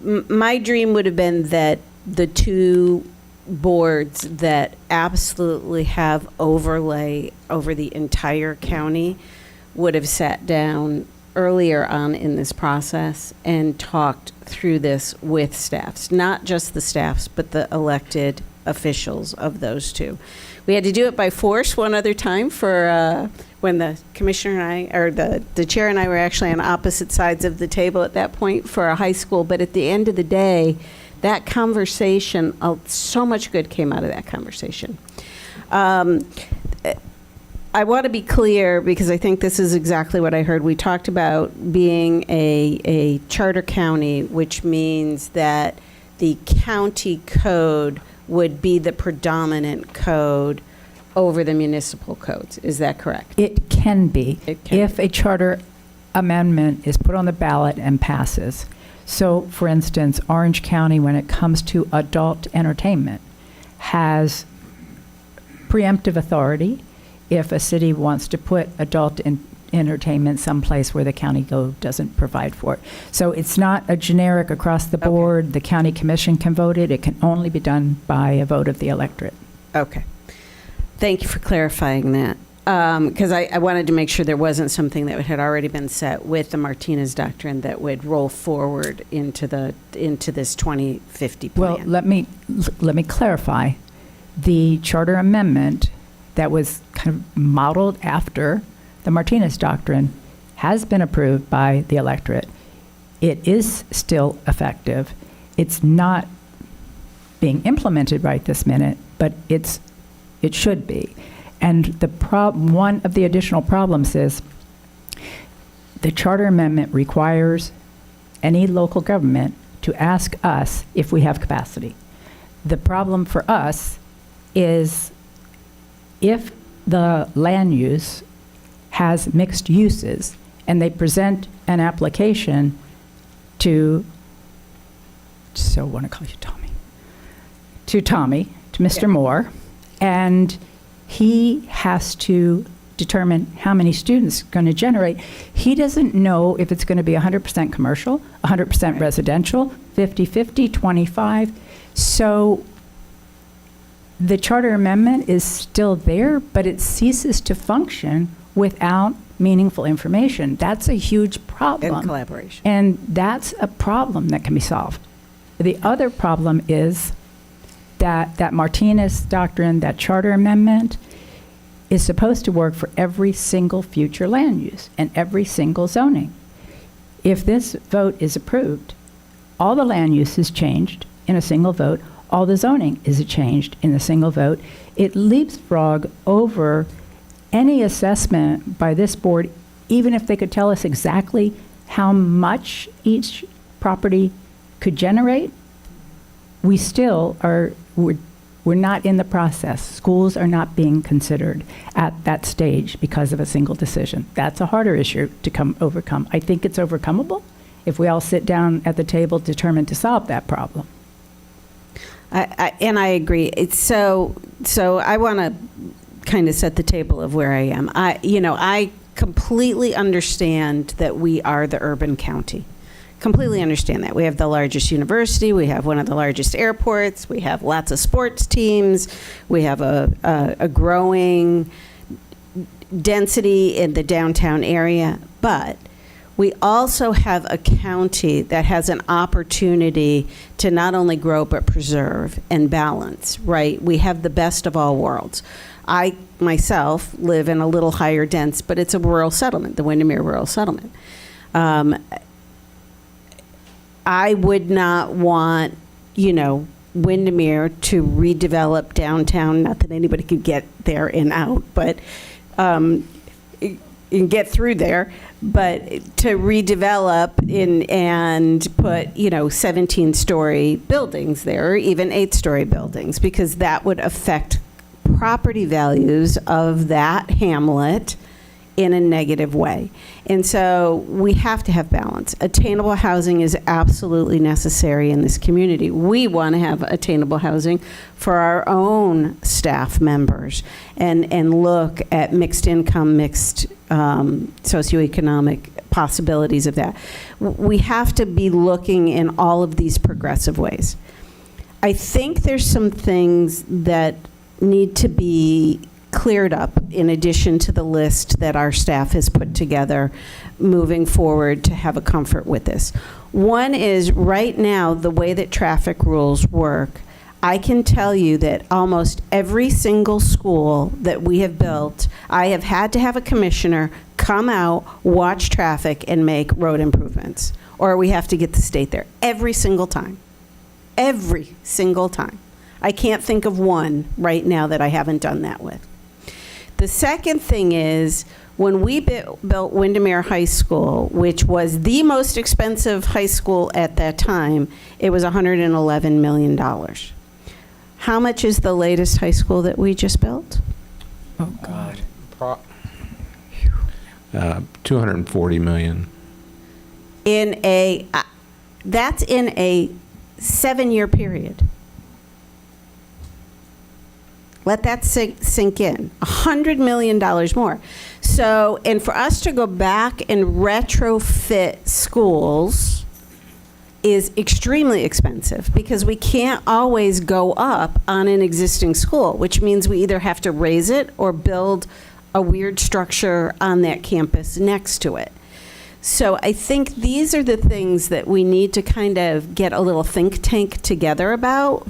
My dream would have been that the two boards that absolutely have overlay over the entire county would have sat down earlier on in this process and talked through this with staffs, not just the staffs, but the elected officials of those two. We had to do it by force one other time for when the commissioner and I, or the chair and I were actually on opposite sides of the table at that point for a high school. But at the end of the day, that conversation, so much good came out of that conversation. I want to be clear because I think this is exactly what I heard. We talked about being a charter county, which means that the county code would be the predominant code over the municipal codes. Is that correct? It can be It can if a charter amendment is put on the ballot and passes. So, for instance, Orange County, when it comes to adult entertainment, has preemptive authority if a city wants to put adult entertainment someplace where the county code doesn't provide for it. So it's not a generic across the board. The county commission can vote it. It can only be done by a vote of the electorate. Okay. Thank you for clarifying that. Because I wanted to make sure there wasn't something that had already been set with the Martinez Doctrine that would roll forward into this 2050 plan. Well, let me clarify. The charter amendment that was kind of modeled after the Martinez Doctrine has been approved by the electorate. It is still effective. It's not being implemented right this minute, but it should be. And one of the additional problems is the charter amendment requires any local government to ask us if we have capacity. The problem for us is if the land use has mixed uses and they present an application to Mr. Moore, and he has to determine how many students going to generate. He doesn't know if it's going to be 100% commercial, 100% residential, 50-50, 25. So the charter amendment is still there, but it ceases to function without meaningful information. That's a huge problem. And collaboration. And that's a problem that can be solved. The other problem is that Martinez Doctrine, that charter amendment, is supposed to work for every single future land use and every single zoning. If this vote is approved, all the land use is changed in a single vote. All the zoning is changed in a single vote. It leapfrog over any assessment by this board, even if they could tell us exactly how much each property could generate. We still we're not in the process. Schools are not being considered at that stage because of a single decision. That's a harder issue to overcome. I think it's overcomable if we all sit down at the table determined to solve that problem. And I agree. So I want to kind of set the table of where I am. I completely understand that we are the urban county. Completely understand that. We have the largest university. We have one of the largest airports. We have lots of sports teams. We have a growing density in the downtown area. But we also have a county that has an opportunity to not only grow but preserve and balance, right? We have the best of all worlds. I, myself, live in a little higher dense, but it's a rural settlement, the Windermere Rural Settlement. I would not want, Windermere to redevelop downtown, not that anybody could get there and out, but and get through there, but to redevelop and put, 17-story buildings there, or even 8-story buildings, because that would affect property values of that hamlet in a negative way. And so we have to have balance. Attainable housing is absolutely necessary in this community. We want to have attainable housing for our own staff members and look at mixed income, mixed socioeconomic possibilities of that. We have to be looking in all of these progressive ways. I think there's some things that need to be cleared up in addition to the list that our staff has put together moving forward to have a comfort with this. One is right now, the way that traffic rules work, I can tell you that almost every single school that we have built, I have had to have a commissioner come out, watch traffic, and make road improvements. Or we have to get the state there. Every single time. Every single time. I can't think of one right now that I haven't done that with. The second thing is, when we built Windermere High School, which was the most expensive high school at that time, it was $111 million. How much is the latest high school that we just built? Oh, God. 240 million. That's in a 7-year period. Let that sink in. $100 million more. So, and for us to go back and retrofit schools is extremely expensive because we can't always go up on an existing school, which means we either have to raise it or build a weird structure on that campus next to it. So I think these are the things that we need to kind of get a little think tank together about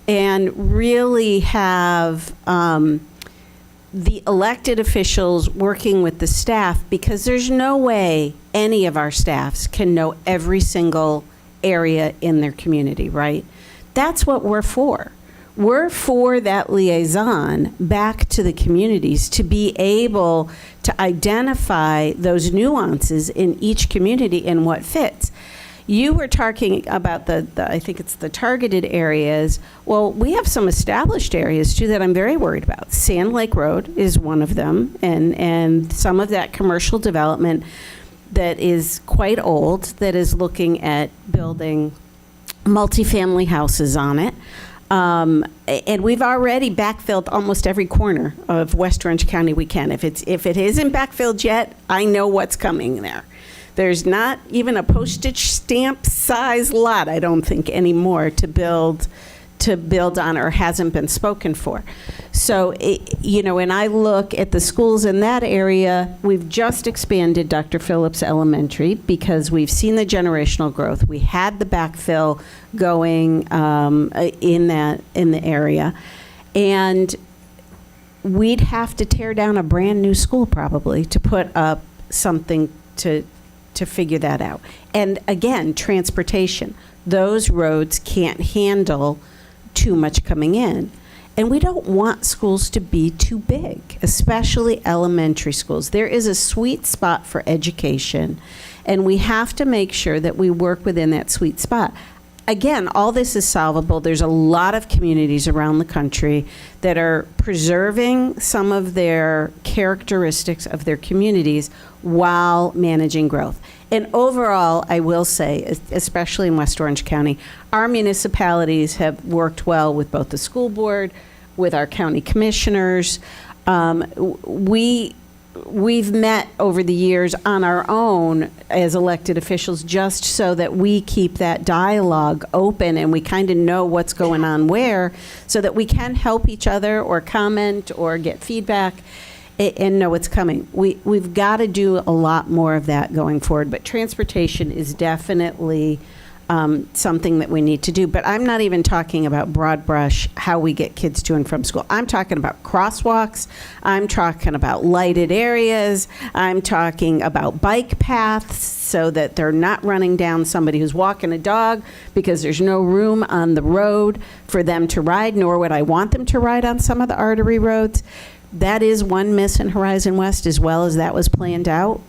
and really have the elected officials working with the staff, because there's no way any of our staffs can know every single area in their community, right? That's what we're for. We're for that liaison back to the communities to be able to identify those nuances in each community and what fits. You were talking about I think it's the targeted areas. Well, we have some established areas too that I'm very worried about. Sand Lake Road is one of them, and some of that commercial development that is quite old, that is looking at building multifamily houses on it. And we've already backfilled almost every corner of West Orange County we can. If it isn't backfilled yet, I know what's coming there. There's not even a postage stamp size lot, I don't think, anymore to build on, or hasn't been spoken for. So, when I look at the schools in that area, we've just expanded Dr. Phillips Elementary because we've seen the generational growth. We had the backfill going in the area, and we'd have to tear down a brand new school probably to put up something to figure that out. And again, transportation. Those roads can't handle too much coming in. And we don't want schools to be too big, especially elementary schools. There is a sweet spot for education, and we have to make sure that we work within that sweet spot. Again, all this is solvable. There's a lot of communities around the country that are preserving some of their characteristics of their communities while managing growth. And overall, I will say, especially in West Orange County, our municipalities have worked well with both the school board, with our county commissioners. We've met over the years on our own as elected officials just so that we keep that dialogue open and we kind of know what's going on where, so that we can help each other or comment or get feedback and know what's coming. We've got to do a lot more of that going forward, but transportation is definitely something that we need to do. But I'm not even talking about broad brush, how we get kids to and from school. I'm talking about crosswalks. I'm talking about lighted areas. I'm talking about bike paths so that they're not running down somebody who's walking a dog because there's no room on the road for them to ride, nor would I want them to ride on some of the artery roads. That is one miss in Horizon West, as well as that was planned out,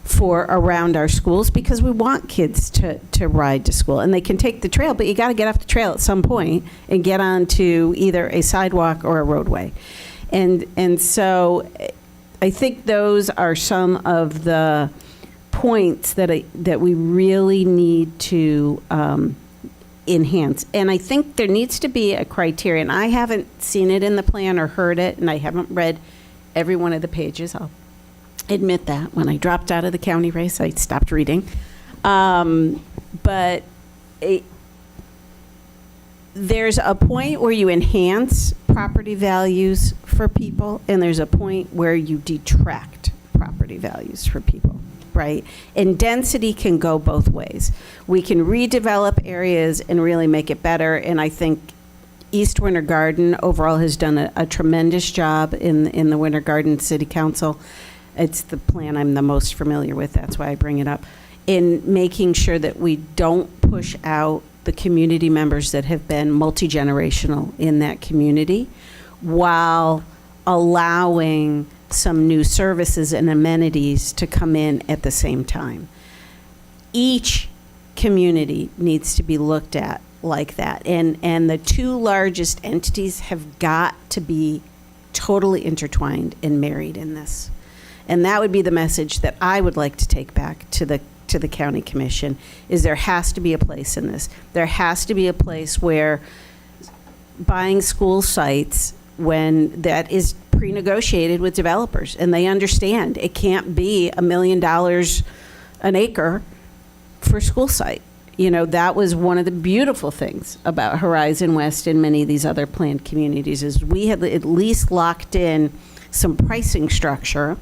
for around our schools, because we want kids to ride to school. And they can take the trail, but you got to get off the trail at some point and get onto either a sidewalk or a roadway. And so I think those are some of the points that we really need to enhance. And I think there needs to be a criterion. I haven't seen it in the plan or heard it, and I haven't read every one of the pages. I'll admit that. When I dropped out of the county race, I stopped reading. But there's a point where you enhance property values for people, and there's a point where you detract property values for people. right? And density can go both ways. We can redevelop areas and really make it better, and I think East Winter Garden overall has done a tremendous job in the Winter Garden City Council. It's the plan I'm the most familiar with, that's why I bring it up, in making sure that we don't push out the community members that have been multi-generational in that community, while allowing some new services and amenities to come in at the same time. Each community needs to be looked at like that. And the two largest entities have got to be totally intertwined and married in this. And that would be the message that I would like to take back to the county commission, is there has to be a place in this. There has to be a place where buying school sites, when that is pre-negotiated with developers and they understand it can't be $1 million an acre for a school site. You know, that was one of the beautiful things about Horizon West and many of these other planned communities, is we had at least locked in some pricing structure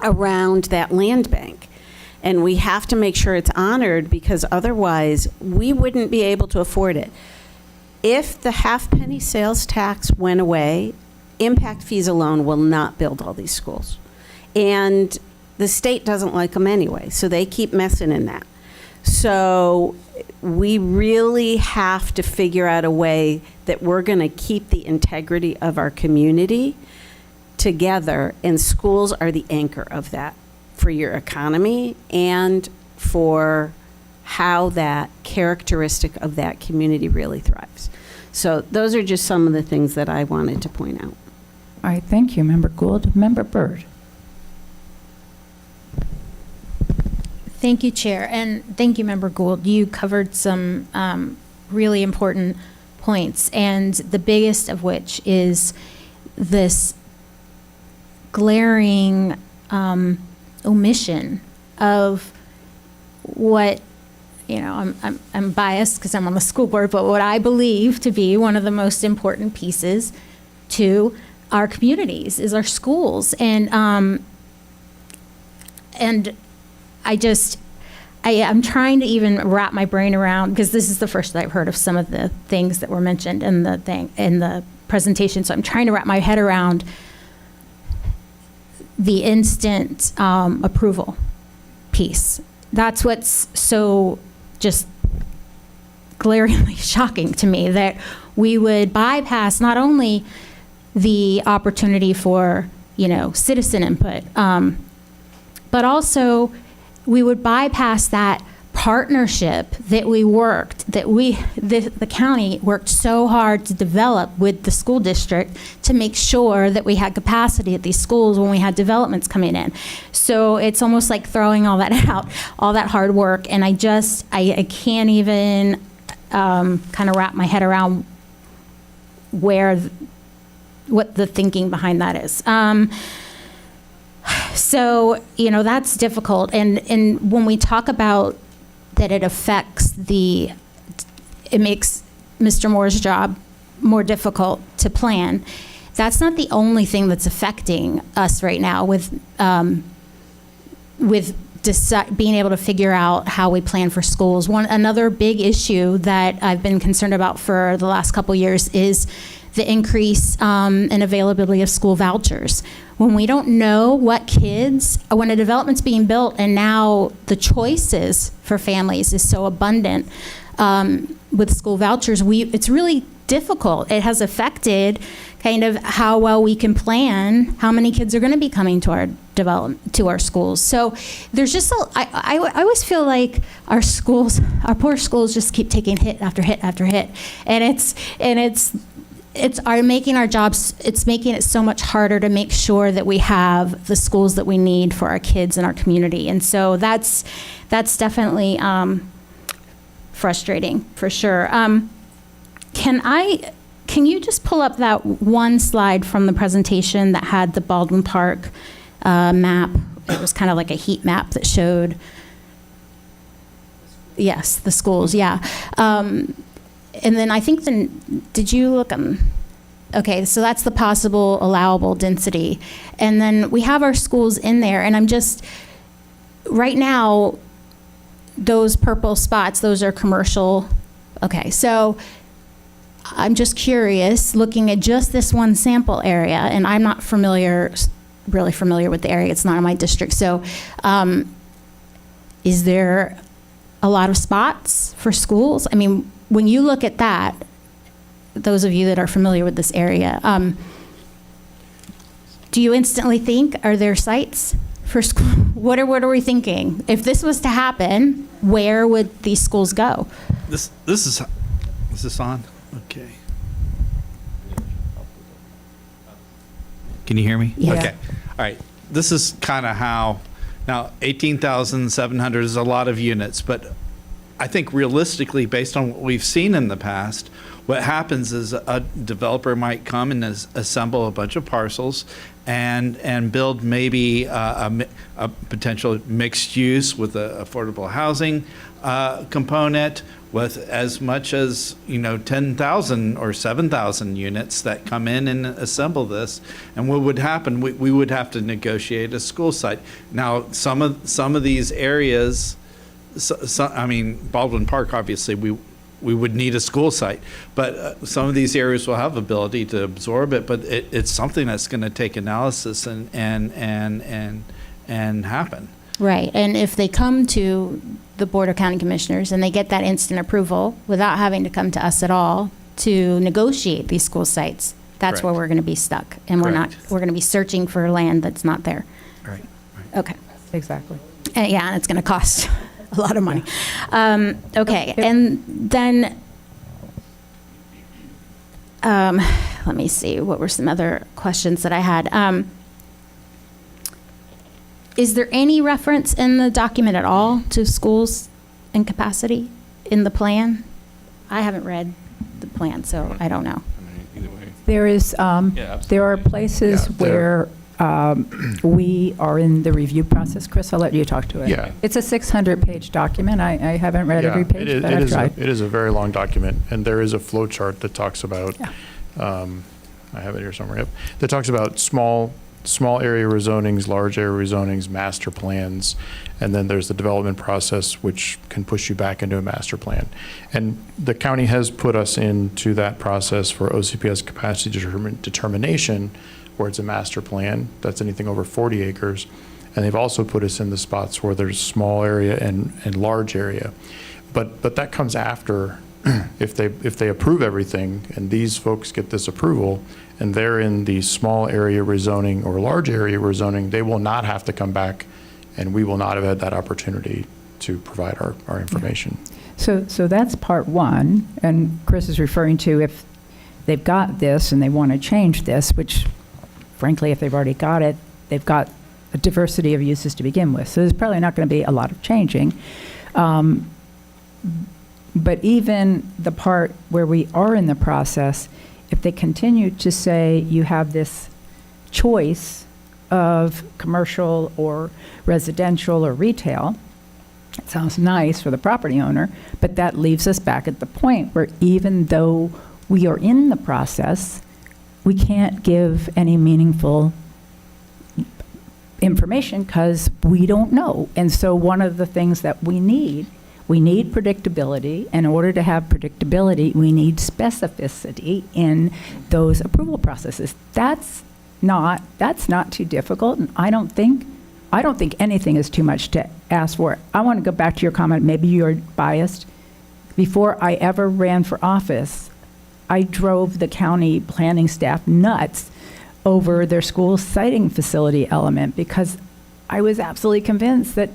around that land bank. And we have to make sure it's honored, because otherwise we wouldn't be able to afford it. If the half-penny sales tax went away, impact fees alone will not build all these schools. And the state doesn't like them anyway, so they keep messing in that. So we really have to figure out a way that we're going to keep the integrity of our community together, and schools are the anchor of that for your economy and for how that characteristic of that community really thrives. So those are just some of the things that I wanted to point out. All right, thank you, Member Gould. Member Byrd. Thank you, Chair, and thank you, Member Gould. You covered some really important points, and the biggest of which is this glaring omission of what, you know, I'm biased because I'm on the school board, but what I believe to be one of the most important pieces to our communities is our schools. And I'm trying to even wrap my brain around, because this is the first that I've heard of some of the things that were mentioned in the presentation. So I'm trying to wrap my head around the instant approval piece. That's what's so just glaringly shocking to me, that we would bypass not only the opportunity for, you know, citizen input, but also we would bypass that partnership that the county worked so hard to develop with the school district to make sure that we had capacity at these schools when we had developments coming in. So it's almost like throwing all that out, all that hard work, and I can't even kind of wrap my head around what the thinking behind that is. So, you know, that's difficult. And when we talk about that it makes Mr. Moore's job more difficult to plan, that's not the only thing that's affecting us right now with being able to figure out how we plan for schools. Another big issue that I've been concerned about for the last couple years is the increase in availability of school vouchers. When we don't know what kids, when a development's being built and now the choices for families is so abundant with school vouchers, it's really difficult. It has affected kind of how well we can plan how many kids are going to be coming to our schools. So there's just I always feel like our poor schools just keep taking hit after hit after hit, and it's making our jobs, it's making it so much harder to make sure that we have the schools that we need for our kids and our community. And so that's definitely frustrating for sure. Can you just pull up that one slide from the presentation that had the Baldwin Park map? It was kind of like a heat map that showed, yes, the schools, yeah. And then I think did you look okay, so that's the possible allowable density. And then we have our schools in there, and right now, those purple spots, those are commercial. Okay, so I'm just curious, looking at just this one sample area, and I'm not really familiar with the area, it's not in my district, so is there a lot of spots for schools? I mean, when you look at that, those of you that are familiar with this area, do you instantly think, are there sites for school? What are we thinking? If this was to happen, where would these schools go? Is this on? Okay. Can you hear me? Yeah. Okay. All right. This is kind of how, now 18,700 is a lot of units, but I think realistically, based on what we've seen in the past, what happens is a developer might come and assemble a bunch of parcels and build maybe a potential mixed use with an affordable housing component with as much as 10,000 or 7,000 units that come in and assemble this. And what would happen? We would have to negotiate a school site. Now, some of these areas, I mean, Baldwin Park, obviously, we would need a school site, but some of these areas will have ability to absorb it. But it's something that's going to take analysis and happen. Right, and if they come to the Board of County Commissioners and they get that instant approval without having to come to us at all to negotiate these school sites, that's where Correct. we're going to be stuck, and we're going to be searching for land that's not there. Right. Okay. Exactly. Yeah, and it's going to cost a lot of money. Okay, and then, let me see, what were some other questions that I had? Is there any reference in the document at all to schools and capacity in the plan? I haven't read the plan, so I don't know. Either way. There is, absolutely. there are places Yeah, there- where we are in the review process. Chris, I'll let you talk to it. Yeah. It's a 600-page document. I haven't read every page, but I've tried. It is a very long document, and there is a flow chart that talks about, Yeah. I have it here somewhere, yep, that talks about small area rezonings, large area rezonings, master plans, and then there's the development process, which can push you back into a master plan. And the county has put us into that process for OCPS capacity determination, where it's a master plan, that's anything over 40 acres. And they've also put us in the spots where there's small area and large area. But that comes after, if they approve everything and these folks get this approval and they're in the small area rezoning or large area rezoning, they will not have to come back, and we will not have had that opportunity to provide our information. So that's part one, and Chris is referring to if they've got this and they want to change this, which frankly, if they've already got it, they've got a diversity of uses to begin with. So there's probably not going to be a lot of changing. But even the part where we are in the process, if they continue to say you have this choice of commercial or residential or retail, it sounds nice for the property owner, but that leaves us back at the point where even though we are in the process, we can't give any meaningful information because we don't know. And so one of the things that we need predictability. In order to have predictability, we need specificity in those approval processes. That's not too difficult, and I don't think anything is too much to ask for. I want to go back to your comment, maybe you're biased. Before I ever ran for office, I drove the county planning staff nuts over their school siting facility element because I was absolutely convinced that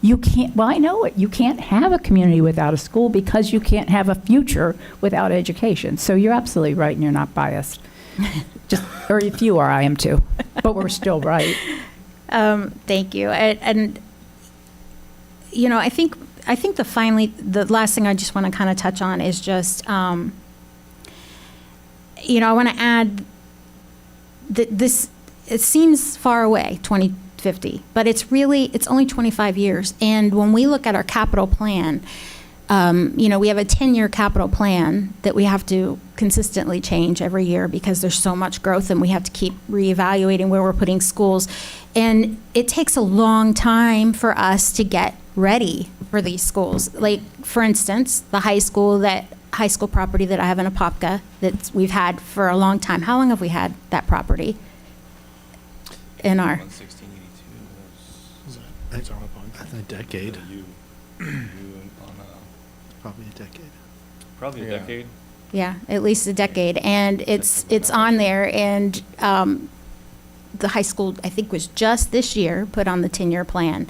you can't, well, I know it, you can't have a community without a school because you can't have a future without education. So you're absolutely right and you're not biased. Or if you are, I am too. But we're still right. Thank you. And I think the last thing I just want to kind of touch on is just, I want to add that this, it seems far away, 2050, but it's only 25 years. And when we look at our capital plan, we have a 10-year capital plan that we have to consistently change every year because there's so much growth and we have to keep reevaluating where we're putting schools. And it takes a long time for us to get ready for these schools. Like, for instance, the high school property that I have in Apopka that we've had for a long time. How long have we had that property in our? 1682. A decade. Probably a decade. Probably a decade. Yeah, at least a decade. And it's on there. And the high school, I think, was just this year put on the 10-year plan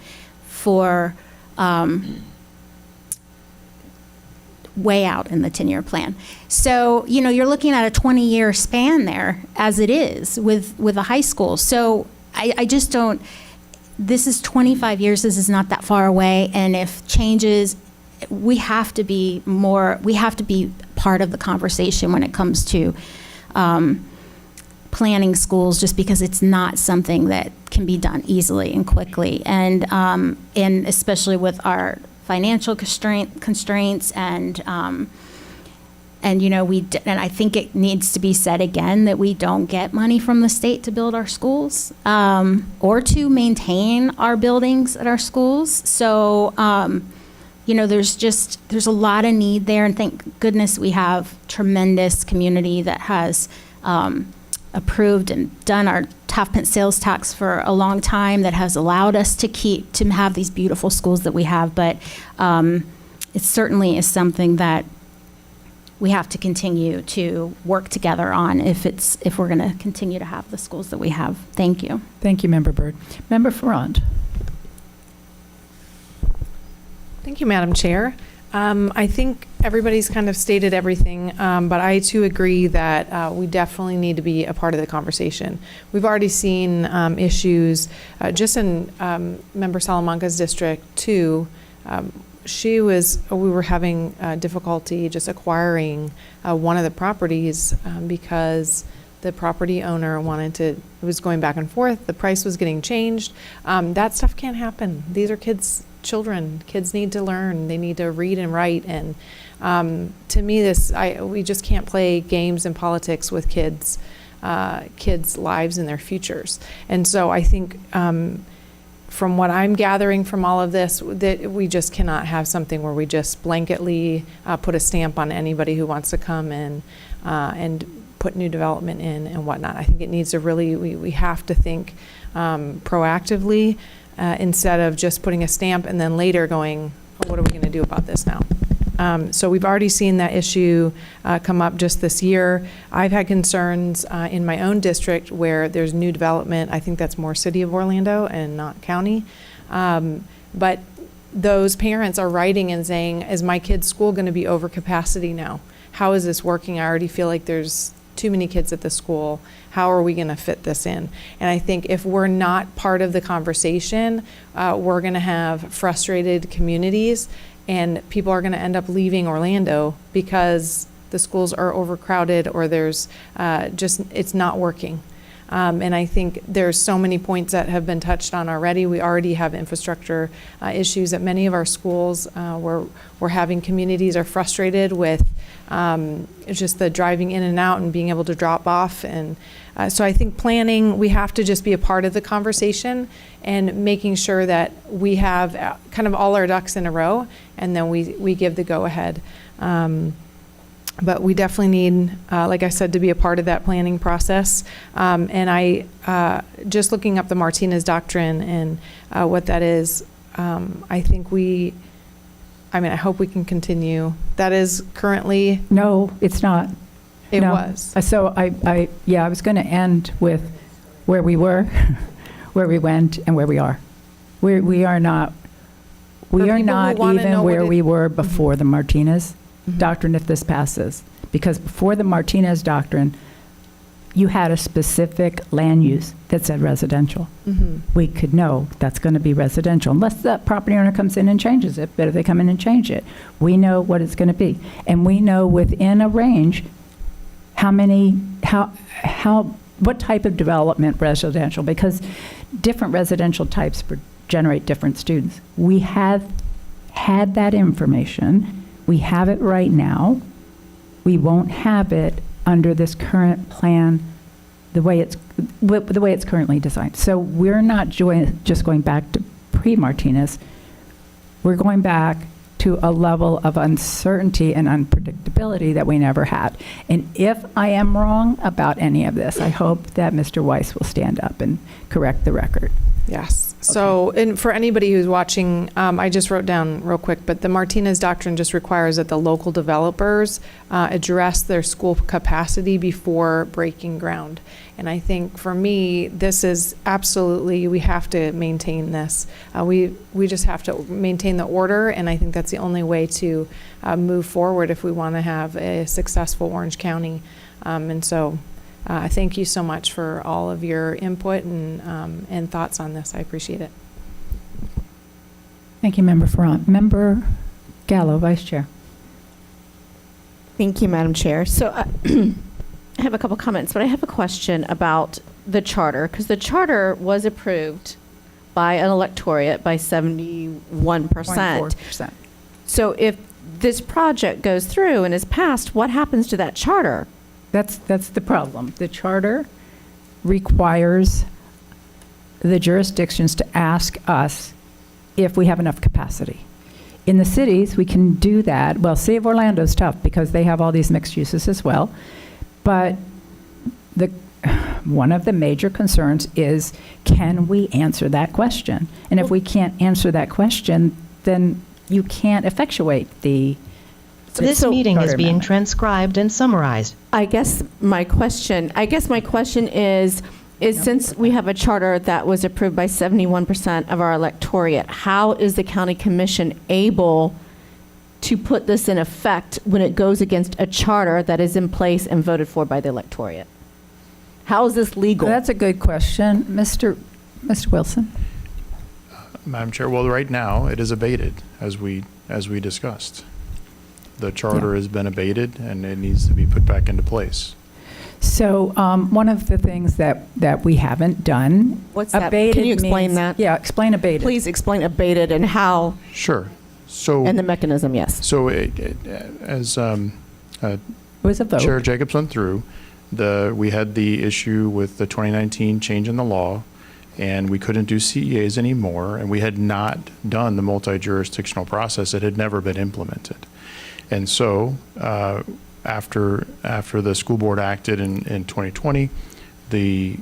for way out in the 10-year plan. So, you're looking at a 20-year span there as it is with a high school. So I just don't, this is 25 years, this is not that far away. And if changes, we have to be part of the conversation when it comes to planning schools, just because it's not something that can be done easily and quickly. And especially with our financial constraints and I think it needs to be said again that we don't get money from the state to build our schools or to maintain our buildings at our schools. So there's a lot of need there, and thank goodness we have tremendous community that has approved and done our half-cent sales tax for a long time that has allowed us to have these beautiful schools that we have. But it certainly is something that we have to continue to work together on if we're going to continue to have the schools that we have. Thank you. Thank you, Member Byrd. Member Ferrand. Thank you, Madam Chair. I think everybody's kind of stated everything, but I too agree that we definitely need to be a part of the conversation. We've already seen issues just in Member Salamanca's district too. We were having difficulty just acquiring one of the properties because the property owner was going back and forth. The price was getting changed. That stuff can't happen. These are children. Kids need to learn. They need to read and write. And to me, we just can't play games and politics with kids' lives and their futures. And so I think from what I'm gathering from all of this, that we just cannot have something where we just blanketly put a stamp on anybody who wants to come in and put new development in and whatnot. I think it needs to we have to think proactively instead of just putting a stamp and then later going, oh, what are we going to do about this now? So we've already seen that issue come up just this year. I've had concerns in my own district where there's new development. I think that's more City of Orlando and not county. But those parents are writing and saying, is my kid's school going to be over capacity now? How is this working? I already feel like there's too many kids at the school. How are we going to fit this in? And I think if we're not part of the conversation, we're going to have frustrated communities, and people are going to end up leaving Orlando because the schools are overcrowded or there's it's not working. And I think there's so many points that have been touched on already. We already have infrastructure issues at many of our schools where we're having communities are frustrated with just the driving in and out and being able to drop off. And so I think planning, we have to just be a part of the conversation and making sure that we have kind of all our ducks in a row, and then we give the go-ahead. But we definitely need, like I said, to be a part of that planning process. And I, just looking up the Martinez Doctrine and what that is, I think I hope we can continue. That is currently. No, it's not. It No. was. So I was going to end with where we were, where we went, and where we are. We are not even where we were before the Martinez Doctrine, if this passes. Because before the Martinez Doctrine, you had a specific land use that said residential. We could know that's going to be residential, unless the property owner comes in and changes it. But if they come in and change it, we know what it's going to be. And we know within a range what type of development residential, because different residential types generate different students. We have had that information. We have it right now. We won't have it under this current plan, the way it's currently designed. So we're not just going back to pre-Martinez. We're going back to a level of uncertainty and unpredictability that we never had. And if I am wrong about any of this, I hope that Mr. Weiss will stand up and correct the record. Yes. So, and for anybody who's watching, I just wrote down real quick, but the Martinez Doctrine just requires that the local developers address their school capacity before breaking ground. And I think for me, this is absolutely, we have to maintain this. We just have to maintain the order, and I think that's the only way to move forward if we want to have a successful Orange County. And so, thank you so much for all of your input and thoughts on this. I appreciate it. Thank you, Member Ferrand. Member Gallo, Vice Chair. Thank you, Madam Chair. So I have a couple comments, but I have a question about the charter, because the charter was approved by an electorate by 71%. 0.4%. So if this project goes through and is passed, what happens to that charter? That's the problem. The charter requires the jurisdictions to ask us if we have enough capacity. In the cities, we can do that. Well, City of Orlando is tough because they have all these mixed uses as well. But one of the major concerns is, can we answer that question? And if we can't answer that question, then you can't effectuate the This meeting is being transcribed and summarized. I guess my question is since we have a charter that was approved by 71% of our electorate, how is the county commission able to put this in effect when it goes against a charter that is in place and voted for by the electorate? How is this legal? That's a good question. Mr. Wilson? Madam Chair, well, right now, it is abated, as we discussed. The charter has been abated, and it needs to be put back into place. So one of the things that we haven't done. What's that? Abated Can you explain means, that? Yeah, explain abated. Please explain abated and how. Sure. So. And the mechanism, yes. So as It was a vote. Chair Jacobs went through, we had the issue with the 2019 change in the law, and we couldn't do CEAs anymore, and we had not done the multi-jurisdictional process. It had never been implemented. And so after the school board acted in 2020, the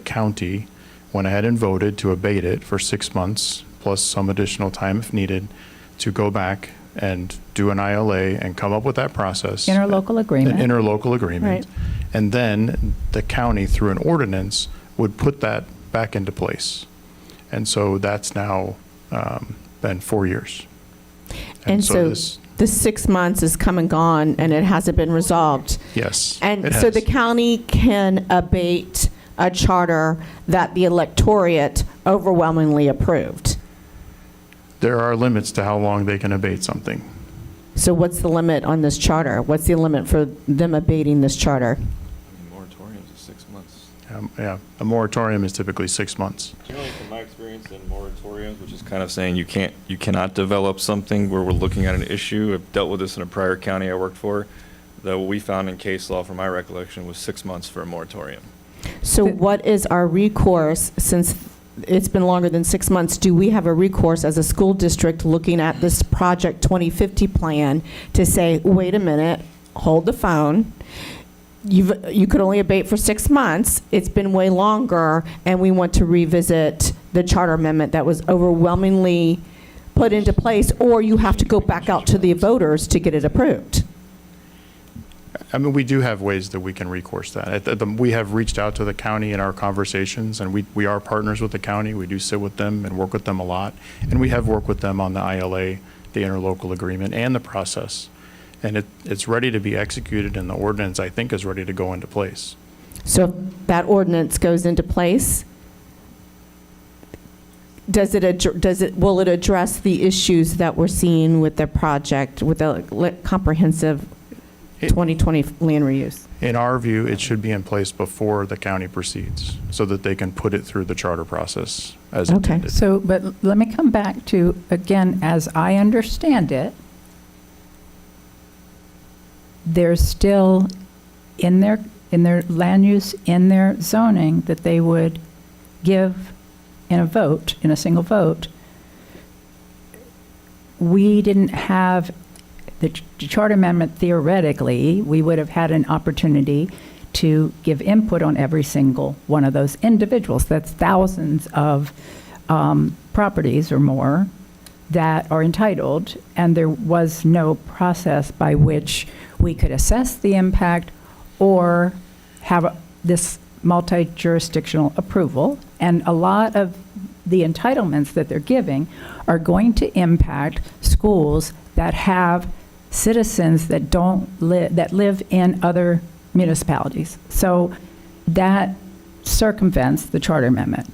county went ahead and voted to abate it for 6 months, plus some additional time if needed, to go back and do an ILA and come up with that process. Interlocal agreement. An interlocal agreement. Right. And then the county, through an ordinance, would put that back into place. And so that's now been 4 years. And so the 6 months is come and gone, and it hasn't been resolved. Yes. And so the county can abate a charter that the electorate overwhelmingly approved. There are limits to how long they can abate something. So what's the limit on this charter? What's the limit for them abating this charter? Moratoriums is 6 months. Yeah, a moratorium is typically 6 months. Generally, from my experience in moratoriums, which is kind of saying you cannot develop something where we're looking at an issue. I've dealt with this in a prior county I worked for. What we found in case law, from my recollection, was 6 months for a moratorium. So what is our recourse, since it's been longer than 6 months? Do we have a recourse as a school district looking at this Project 2050 plan to say, wait a minute, hold the phone. You could only abate for 6 months. It's been way longer, and we want to revisit the charter amendment that was overwhelmingly put into place, or you have to go back out to the voters to get it approved. I mean, we do have ways that we can recourse that. We have reached out to the county in our conversations, and we are partners with the county. We do sit with them and work with them a lot. And we have worked with them on the ILA, the interlocal agreement, and the process. And it's ready to be executed, and the ordinance, I think, is ready to go into place. So if that ordinance goes into place, will it address the issues that we're seeing with the project, with the comprehensive 2020 land reuse? In our view, it should be in place before the county proceeds, so that they can put it through the charter process as intended. So, but let me come back to, again, as I understand it, there's still in their land use, in their zoning, that they would give in a vote, in a single vote. We didn't have the charter amendment. Theoretically, we would have had an opportunity to give input on every single one of those individuals. That's thousands of properties or more that are entitled, and there was no process by which we could assess the impact or have this multi-jurisdictional approval. And a lot of the entitlements that they're giving are going to impact schools that have citizens that that live in other municipalities. So that circumvents the charter amendment.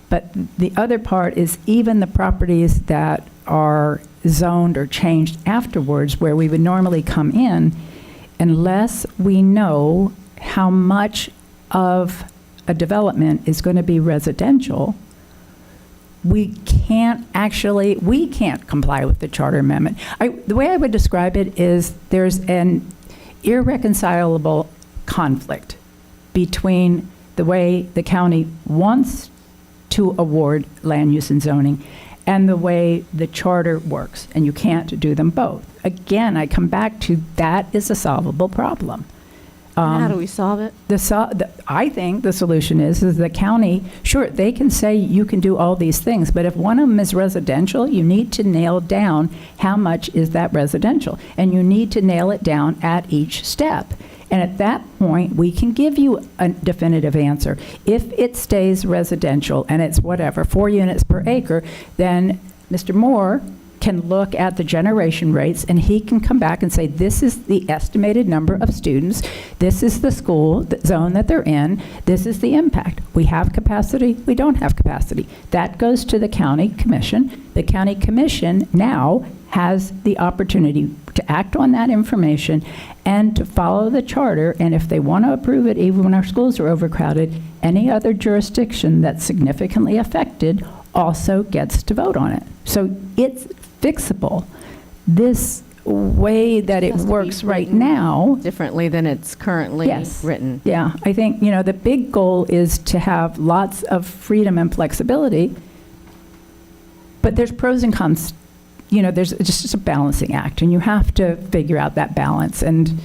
But the other part is even the properties that are zoned or changed afterwards, where we would normally come in, unless we know how much of a development is going to be residential, we can't comply with the charter amendment. The way I would describe it is there's an irreconcilable conflict between the way the county wants to award land use and zoning and the way the charter works, and you can't do them both. Again, I come back to that is a solvable problem. How do we solve it? I think the solution is the county, sure, they can say you can do all these things, but if one of them is residential, you need to nail down how much is that residential, and you need to nail it down at each step. And at that point, we can give you a definitive answer. If it stays residential and it's whatever, 4 units per acre, then Mr. Moore can look at the generation rates and he can come back and say, this is the estimated number of students, this is the school zone that they're in, this is the impact. We have capacity, we don't have capacity. That goes to the county commission. The county commission now has the opportunity to act on that information and to follow the charter, and if they want to approve it, even when our schools are overcrowded, any other jurisdiction that's significantly affected also gets to vote on it. So it's fixable. This way that it works right now. Differently than it's currently written. Yeah, I think, the big goal is to have lots of freedom and flexibility, but there's pros and cons. There's just a balancing act, and you have to figure out that balance. And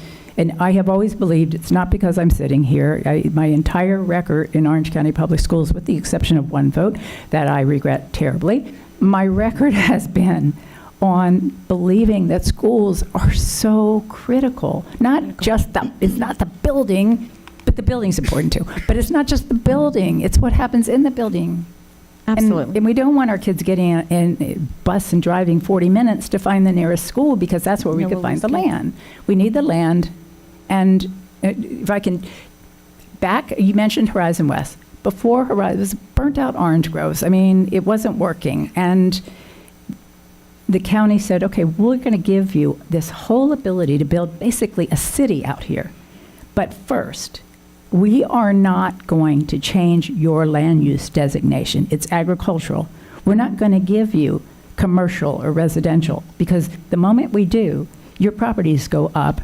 I have always believed it's not because I'm sitting here. My entire record in Orange County Public Schools, with the exception of one vote that I regret terribly, my record has been on believing that schools are so critical. It's not the building, but the building's important too. But it's not just the building, it's what happens in the building. Absolutely. And we don't want our kids getting in a bus and driving 40 minutes to find the nearest school, because that's where we could find the land. We need the land. And if I can you mentioned Horizon West. Before Horizon, it was burnt out orange groves. I mean, it wasn't working. And the county said, okay, we're going to give you this whole ability to build basically a city out here. But first, we are not going to change your land use designation. It's agricultural. We're not going to give you commercial or residential, because the moment we do, your properties go up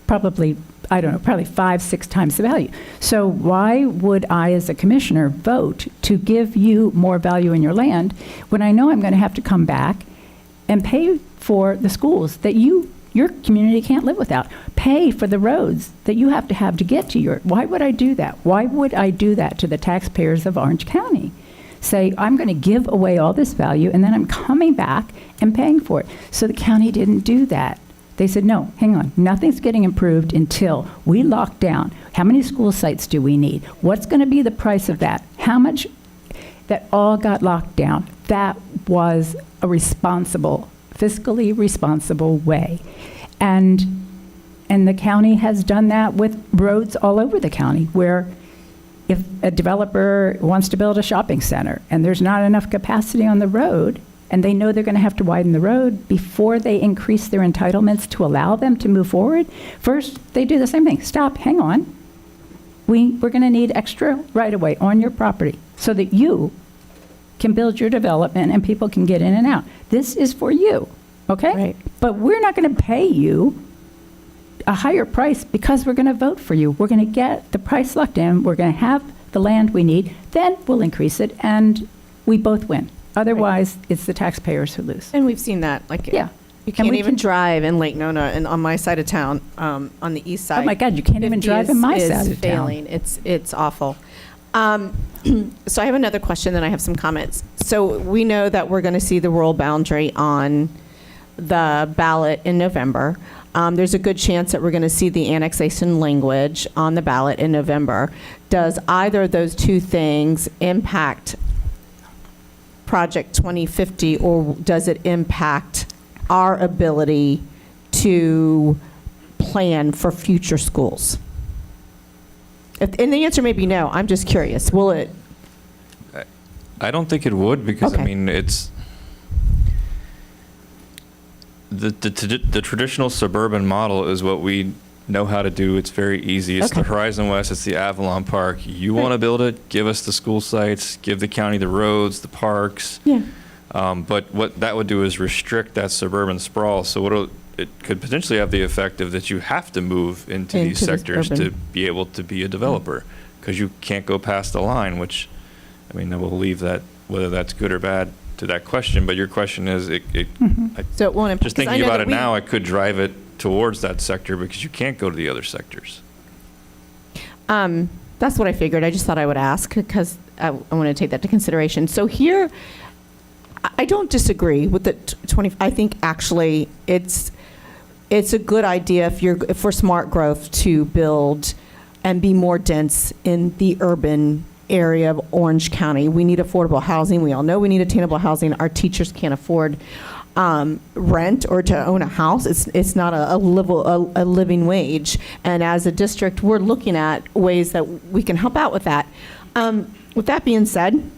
probably 5-6 times the value. So why would I, as a commissioner, vote to give you more value in your land when I know I'm going to have to come back and pay for the schools that your community can't live without, pay for the roads that you have to get to why would I do that? Why would I do that to the taxpayers of Orange County? Say, I'm going to give away all this value, and then I'm coming back and paying for it. So the county didn't do that. They said, no, hang on, nothing's getting improved until we lock down how many school sites do we need, what's going to be the price of that, how much. That all got locked down. That was a fiscally responsible way. And the county has done that with roads all over the county, where if a developer wants to build a shopping center and there's not enough capacity on the road, and they know they're going to have to widen the road before they increase their entitlements to allow them to move forward, first they do the same thing. Stop, hang on. We're going to need extra right-of-way on your property so that you can build your development and people can get in and out. This is for you, okay? Right. But we're not going to pay you a higher price because we're going to vote for you. We're going to get the price locked in. We're going to have the land we need. Then we'll increase it, and we both win. Otherwise, it's the taxpayers who lose. And we've seen that. Like, Yeah. you can't we even can- drive in Lake Nona and on my side of town, on the east side. Oh my God, you can't even 50 drive in my is side of town. failing. It's awful. So I have another question, then I have some comments. So we know that we're going to see the rural boundary on the ballot in November. There's a good chance that we're going to see the annexation language on the ballot in November. Does either of those two things impact Project 2050, or does it impact our ability to plan for future schools? And the answer may be no. I'm just curious. Will it? I don't think it would, because, Okay. I mean, it's, the traditional suburban model is what we know how to do. It's very easy. It's the Okay. Horizon West, it's the Avalon Park. You want to build it, give us the school sites, give the county the roads, the parks. Yeah. But what that would do is restrict that suburban sprawl. So it could potentially have the effect of that you have to move into these Into the sectors to urban. be able to be a developer, because you can't go past the line, which, I mean, I will leave that, whether that's good or bad, to that question. But your question is, So it won't impact. just thinking about it now, I could drive it towards that sector because you can't go to the other sectors. That's what I figured. I just thought I would ask because I want to take that to consideration. So here, I don't disagree with the 20. I think actually it's a good idea if for smart growth to build and be more dense in the urban area of Orange County. We need affordable housing. We all know we need attainable housing. Our teachers can't afford rent or to own a house. It's not a living wage. And as a district, we're looking at ways that we can help out with that. With that being said,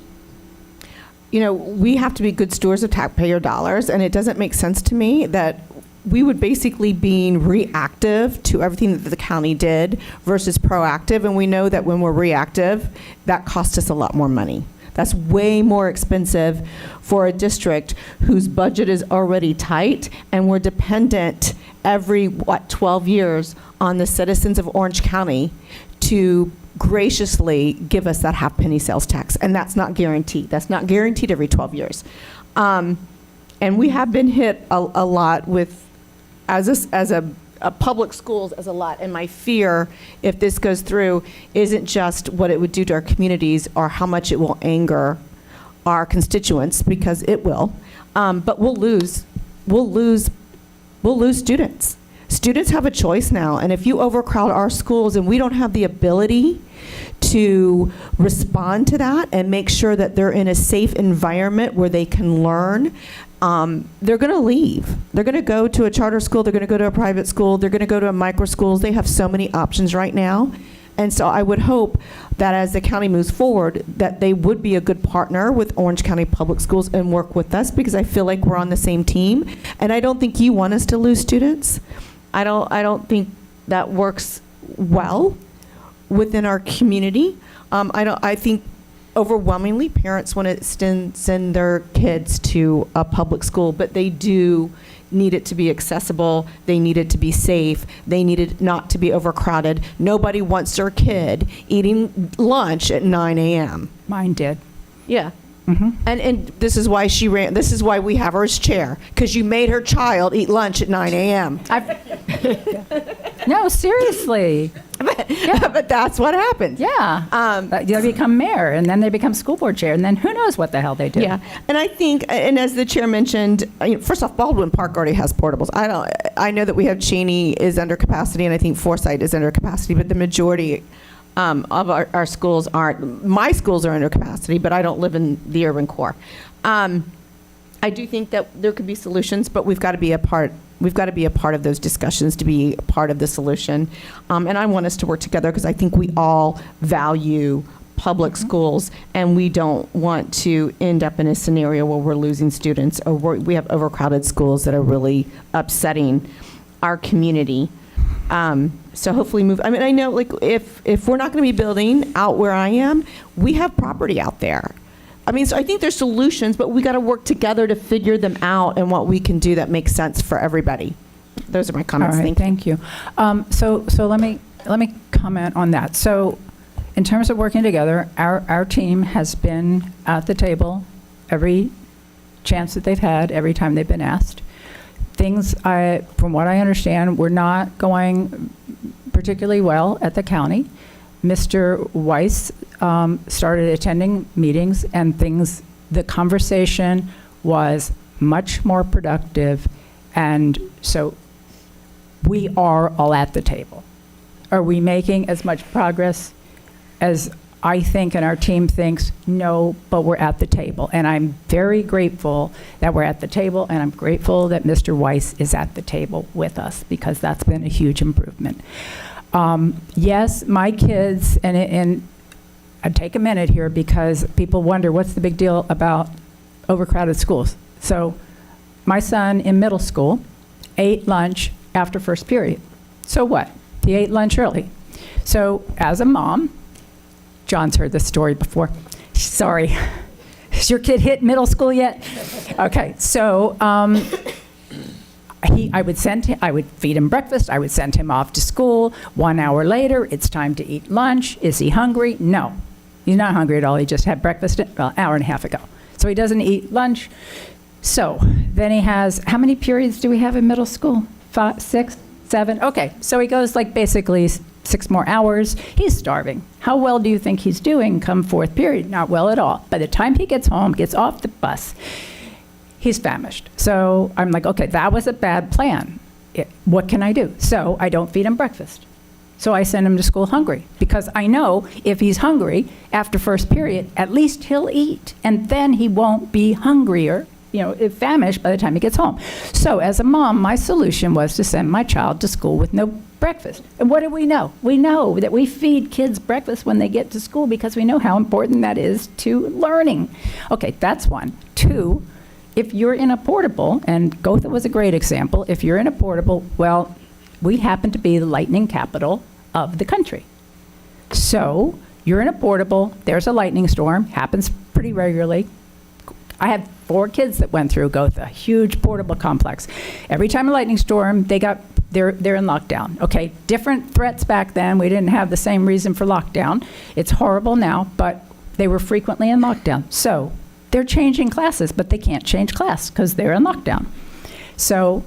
we have to be good stewards of taxpayer dollars, and it doesn't make sense to me that we would basically be reactive to everything that the county did versus proactive. And we know that when we're reactive, that costs us a lot more money. That's way more expensive for a district whose budget is already tight, and we're dependent every, 12 years on the citizens of Orange County to graciously give us that half penny sales tax. And that's not guaranteed. That's not guaranteed every 12 years. And we have been hit a lot with, as a public schools as a lot. And my fear, if this goes through, isn't just what it would do to our communities or how much it will anger our constituents, because it will, but we'll lose students. Students have a choice now, and if you overcrowd our schools and we don't have the ability to respond to that and make sure that they're in a safe environment where they can learn, they're going to leave. They're going to go to a charter school, they're going to go to a private school, they're going to go to a micro schools. They have so many options right now. And so I would hope that as the county moves forward, that they would be a good partner with Orange County Public Schools and work with us, because I feel like we're on the same team. And I don't think you want us to lose students. I don't think that works well within our community. I think overwhelmingly parents want to send their kids to a public school, but they do need it to be accessible. They need it to be safe. They need it not to be overcrowded. Nobody wants their kid eating lunch at 9 a.m. Mine did. Yeah. And this is why she ran. This is why we have her as chair, because you made her child eat lunch at 9 a.m. No, seriously. But that's what happens. Yeah. They become mayor, and then they become school board chair, and then who knows what the hell they do. Yeah, and I think, and as the chair mentioned, first off, Baldwin Park already has portables. I know that we have Cheney is under capacity, and I think Forsyth is under capacity, but the majority of our schools aren't. My schools are under capacity, but I don't live in the urban core. I do think that there could be solutions, but we've got to be a part. We've got to be a part of those discussions to be a part of the solution. And I want us to work together, because I think we all value public schools, and we don't want to end up in a scenario where we're losing students, or we have overcrowded schools that are really upsetting our community. So hopefully I know, like, if we're not going to be building out where I am, we have property out there. So I think there's solutions, but we got to work together to figure them out and what we can do that makes sense for everybody. Those are my comments. All right, thank you. So let me comment on that. So in terms of working together, our team has been at the table every chance that they've had, every time they've been asked. Things, from what I understand, were not going particularly well at the county. Mr. Weiss started attending meetings, and the conversation was much more productive, and so we are all at the table. Are we making as much progress as I think and our team thinks? No, but we're at the table. And I'm very grateful that we're at the table, and I'm grateful that Mr. Weiss is at the table with us, because that's been a huge improvement. Yes, my kids, and I'd take a minute here because people wonder what's the big deal about overcrowded schools. So my son in middle school ate lunch after first period. So what? He ate lunch early. So as a mom, John's heard this story before. Sorry. Has your kid hit middle school yet? Okay, so I would feed him breakfast. I would send him off to school. 1 hour later, it's time to eat lunch. Is he hungry? No. He's not hungry at all. He just had breakfast an hour and a half ago. So he doesn't eat lunch. So then he has, how many periods do we have in middle school? 5, 6, 7? Okay, so he goes like basically 6 more hours. He's starving. How well do you think he's doing come 4th period? Not well at all. By the time he gets home, gets off the bus, he's famished. So I'm like, okay, that was a bad plan. What can I do? So I don't feed him breakfast. So I send him to school hungry, because I know if he's hungry after first period, at least he'll eat, and then he won't be hungrier, famished by the time he gets home. So as a mom, my solution was to send my child to school with no breakfast. And what do we know? We know that we feed kids breakfast when they get to school, because we know how important that is to learning. Okay, that's 1. 2, if you're in a portable, and Gotha was a great example, if you're in a portable, well, we happen to be the lightning capital of the country. So you're in a portable, there's a lightning storm, happens pretty regularly. I had 4 kids that went through Gotha, huge portable complex. Every time a lightning storm, they're in lockdown. Okay, different threats back then. We didn't have the same reason for lockdown. It's horrible now, but they were frequently in lockdown. So they're changing classes, but they can't change class because they're in lockdown. So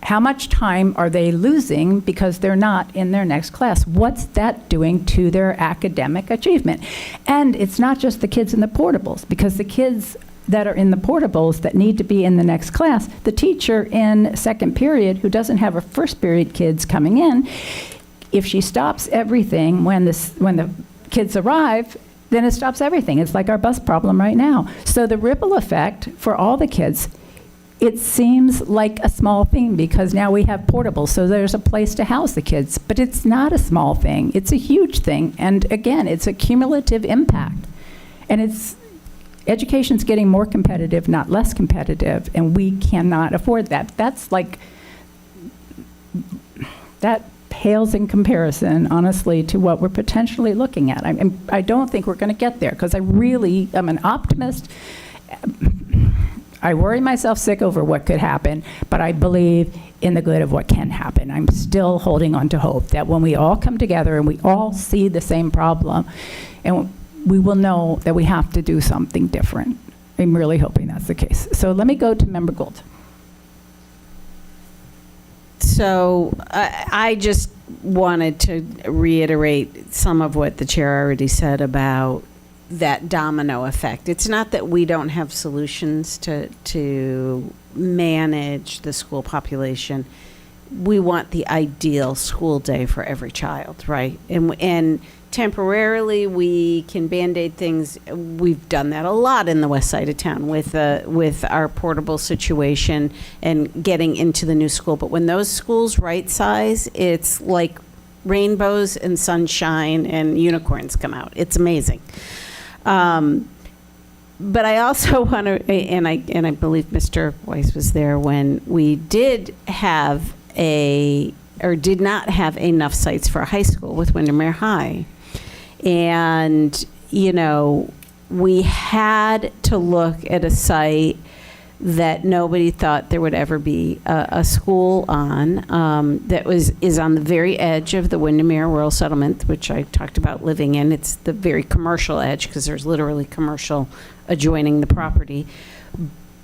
how much time are they losing because they're not in their next class? What's that doing to their academic achievement? And it's not just the kids in the portables, because the kids that are in the portables that need to be in the next class, the teacher in 2nd period who doesn't have her 1st period kids coming in, if she stops everything when the kids arrive, then it stops everything. It's like our bus problem right now. So the ripple effect for all the kids, it seems like a small thing because now we have portables, so there's a place to house the kids. But it's not a small thing. It's a huge thing. And again, it's a cumulative impact. And education's getting more competitive, not less competitive, and we cannot afford that. That pales in comparison, honestly, to what we're potentially looking at. I don't think we're going to get there, because I really am an optimist. I worry myself sick over what could happen, but I believe in the good of what can happen. I'm still holding on to hope that when we all come together and we all see the same problem, and we will know that we have to do something different. I'm really hoping that's the case. So let me go to Member Gould. So I just wanted to reiterate some of what the chair already said about that domino effect. It's not that we don't have solutions to manage the school population. We want the ideal school day for every child, right? And temporarily we can Band-Aid things. We've done that a lot in the west side of town with our portable situation and getting into the new school. But when those schools right size, it's like rainbows and sunshine and unicorns come out. It's amazing. But I also want to, and I believe Mr. Weiss was there when we did not have enough sites for a high school with Windermere High. And, we had to look at a site that nobody thought there would ever be a school on, that is on the very edge of the Windermere Rural Settlement, which I talked about living in. It's the very commercial edge, because there's literally commercial adjoining the property,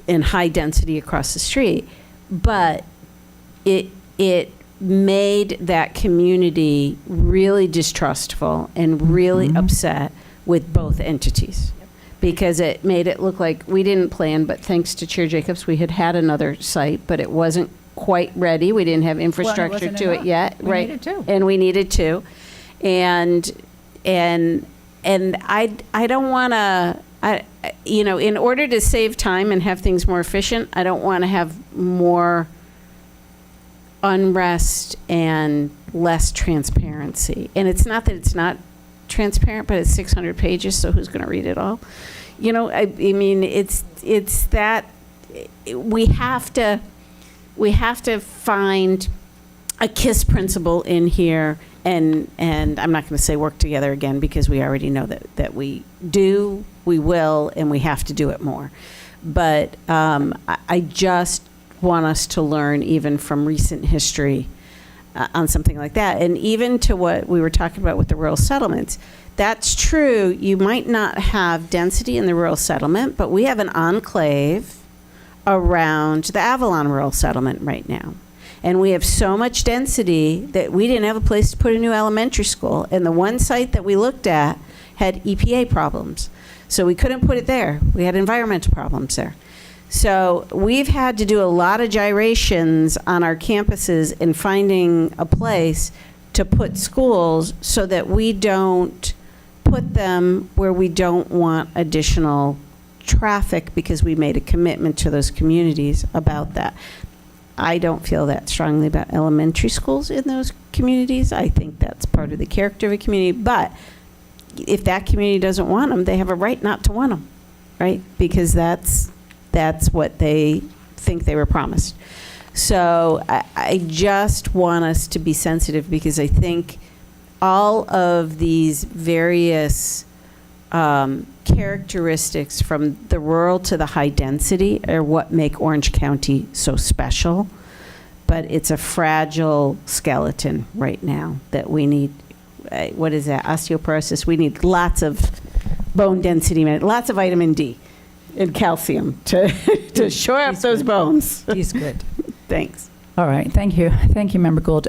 in high density across the street. But it made that community really distrustful and really upset with both entities, because it made it look like we didn't plan, but thanks to Chair Jacobs, we had another site, but it wasn't quite ready. We didn't have infrastructure to it yet. We needed to. And we needed to. And I don't want to, in order to save time and have things more efficient, I don't want to have more unrest and less transparency. And it's not that it's not transparent, but it's 600 pages, so who's going to read it all? I mean, it's that we have to find a KISS principle in here, and I'm not going to say work together again, because we already know that we do, we will, and we have to do it more. But I just want us to learn, even from recent history, on something like that. And even to what we were talking about with the rural settlements, that's true. You might not have density in the rural settlement, but we have an enclave around the Avalon rural settlement right now. And we have so much density that we didn't have a place to put a new elementary school. And the one site that we looked at had EPA problems. So we couldn't put it there. We had environmental problems there. So we've had to do a lot of gyrations on our campuses in finding a place to put schools, so that we don't put them where we don't want additional traffic, because we made a commitment to those communities about that. I don't feel that strongly about elementary schools in those communities. I think that's part of the character of a community. But if that community doesn't want them, they have a right not to want them, right? Because that's what they think they were promised. So I just want us to be sensitive, because I think all of these various characteristics, from the rural to the high density, are what make Orange County so special. But it's a fragile skeleton right now that we need. What is that? Osteoporosis. We need lots of bone density, lots of vitamin D and calcium to shore up those bones. He's good. Thanks. All right. Thank you. Thank you, Member Gould.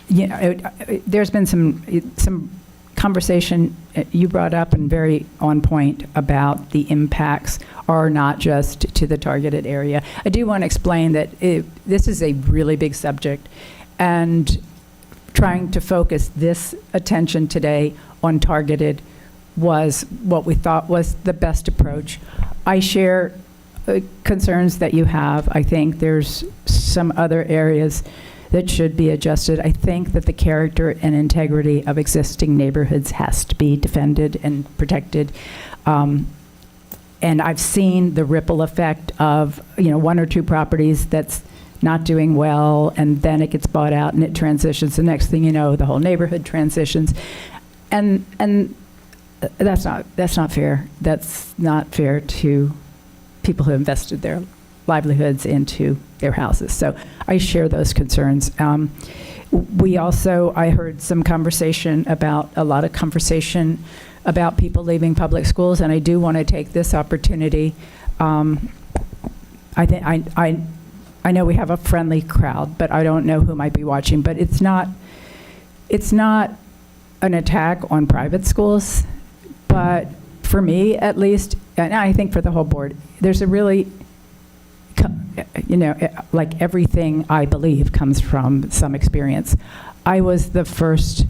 There's been some conversation you brought up, and very on point, about the impacts are not just to the targeted area. I do want to explain that this is a really big subject, and trying to focus this attention today on targeted was what we thought was the best approach. I share concerns that you have. I think there's some other areas that should be adjusted. I think that the character and integrity of existing neighborhoods has to be defended and protected. And I've seen the ripple effect of, one or two properties that's not doing well, and then it gets bought out and it transitions. The next thing you know, the whole neighborhood transitions. And that's not fair. That's not fair to people who invested their livelihoods into their houses. So I share those concerns. We also, I heard a lot of conversation about people leaving public schools, and I do want to take this opportunity. I know we have a friendly crowd, but I don't know who might be watching. But it's not an attack on private schools, but for me at least, and I think for the whole board, there's a really, like everything I believe comes from some experience. I was the first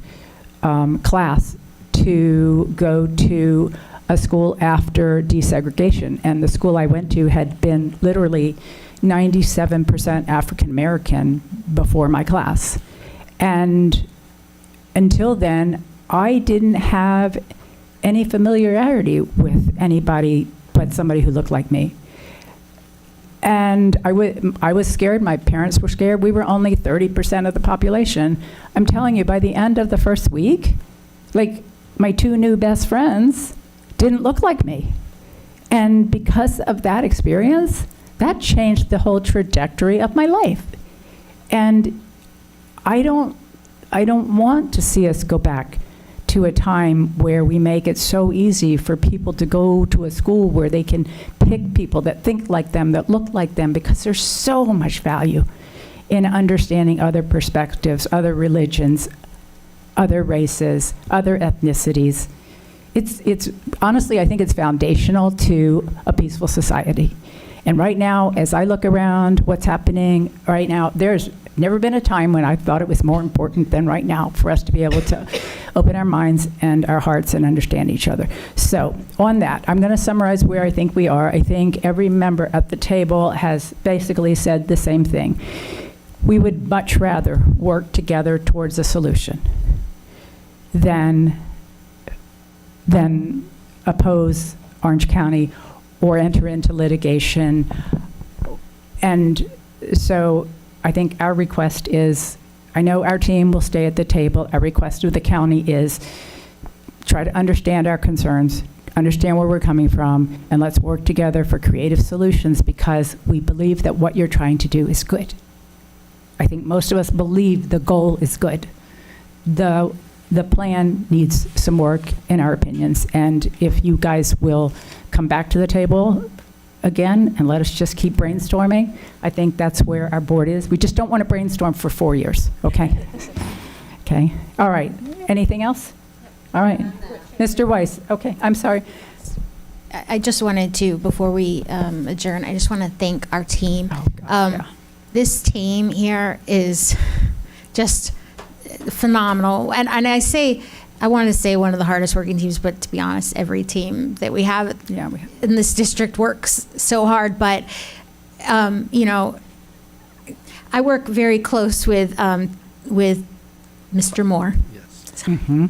class to go to a school after desegregation, and the school I went to had been literally 97% African American before my class. And until then, I didn't have any familiarity with anybody but somebody who looked like me. And I was scared. My parents were scared. We were only 30% of the population. I'm telling you, by the end of the first week, like, my two new best friends didn't look like me. And because of that experience, that changed the whole trajectory of my life. And I don't want to see us go back to a time where we make it so easy for people to go to a school where they can pick people that think like them, that look like them, because there's so much value in understanding other perspectives, other religions, other races, other ethnicities. It's honestly, I think it's foundational to a peaceful society. And right now, as I look around what's happening right now, there's never been a time when I thought it was more important than right now for us to be able to open our minds and our hearts and understand each other. So on that, I'm going to summarize where I think we are. I think every member at the table has basically said the same thing. We would much rather work together towards a solution than oppose Orange County or enter into litigation. And so I think our request is, I know our team will stay at the table. Our request of the county is try to understand our concerns, understand where we're coming from, and let's work together for creative solutions, because we believe that what you're trying to do is good. I think most of us believe the goal is good. The plan needs some work, in our opinions, and if you guys will come back to the table again and let us just keep brainstorming, I think that's where our board is. We just don't want to brainstorm for 4 years, okay? Okay, all right. Anything else? All right. Mr. Weiss, okay, I'm sorry. I just wanted to, before we adjourn, I just want to thank our team. Oh, God, yeah. This team here is just phenomenal. And I want to say one of the hardest working teams, but to be honest, every team that we have in this district works so hard. But, you know, I work very close with Mr. Moore. Yes. Mm-hmm.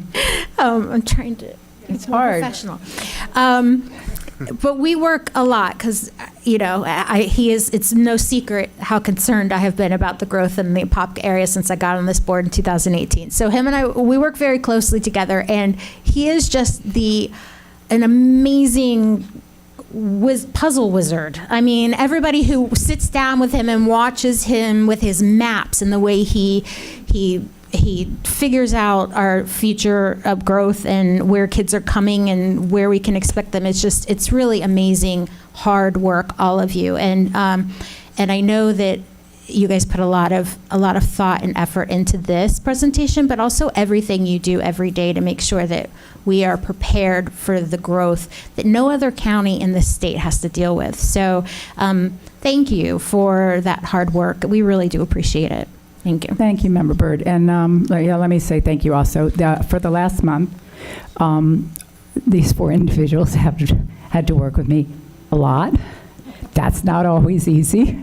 I'm trying to, It's hard. professional. But we work a lot because, you know, it's no secret how concerned I have been about the growth in the Apopka area since I got on this board in 2018. So him and we work very closely together, and he is just an amazing puzzle wizard. I mean, everybody who sits down with him and watches him with his maps and the way he figures out our future of growth and where kids are coming and where we can expect them. It's really amazing, hard work, all of you. And I know that you guys put a lot of thought and effort into this presentation, but also everything you do every day to make sure that we are prepared for the growth that no other county in the state has to deal with. So thank you for that hard work. We really do appreciate it. Thank you. Thank you, Member Byrd. And let me say thank you also. For the last month, these 4 individuals have had to work with me a lot. That's not always easy.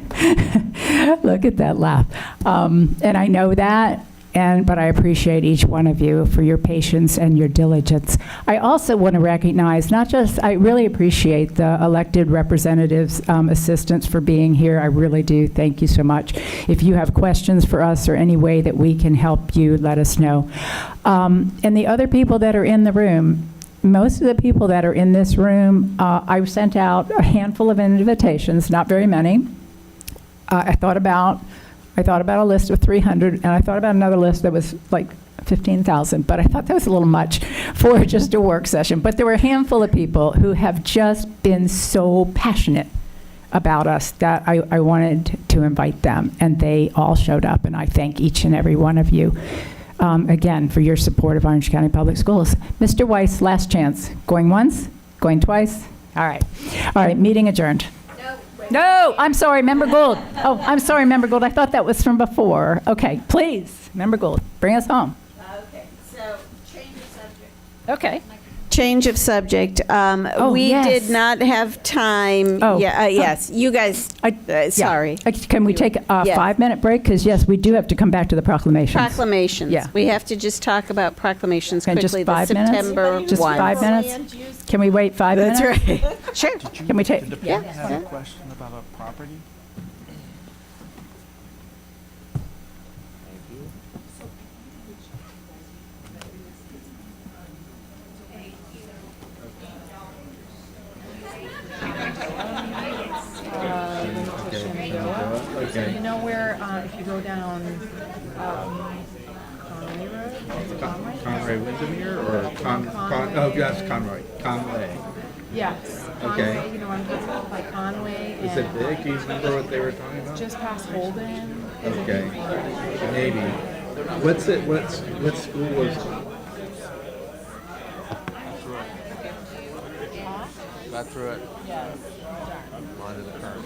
Look at that laugh. And I know that, but I appreciate each one of you for your patience and your diligence. I also want to recognize, I really appreciate the elected representatives' assistance for being here. I really do. Thank you so much. If you have questions for us or any way that we can help you, let us know. And the other people that are in the room, most of the people that are in this room, I've sent out a handful of invitations, not very many. I thought about a list of 300, and I thought about another list that was like 15,000, but I thought that was a little much for just a work session. But there were a handful of people who have just been so passionate about us that I wanted to invite them, and they all showed up, and I thank each and every one of you. Again, for your support of Orange County Public Schools. Mr. Weiss, last chance. Going once? Going twice? All right. All right, meeting adjourned. No, I'm sorry, Member Gould. Oh, I'm sorry, Member Gould. I thought that was from before. Okay, please, Member Gould, bring us home. Okay, so change of subject. Okay. Change of subject. We yes. did not have time. Oh. Yes, you guys, sorry. Can we take a 5-minute break? Because, yes, we do have to come back to the proclamations. Proclamations. Yeah. We have to just talk about proclamations Okay, quickly. just 5 minutes? September Just 1. 5 minutes? Can we wait 5 minutes? That's right. Sure. Can we take? Yeah. Have a question about a property? Iowa. So Okay. you know where, if you go down Conway Road? Is it Conway? Conway Windermere or Conway. oh, yes, Conway. Yes. Okay. Conway, you know what I'm talking about, by Conway. Is it and, big? Do you remember what they were talking about? Just past Holden. Okay, maybe. What school was it? Got through it. Line of the current.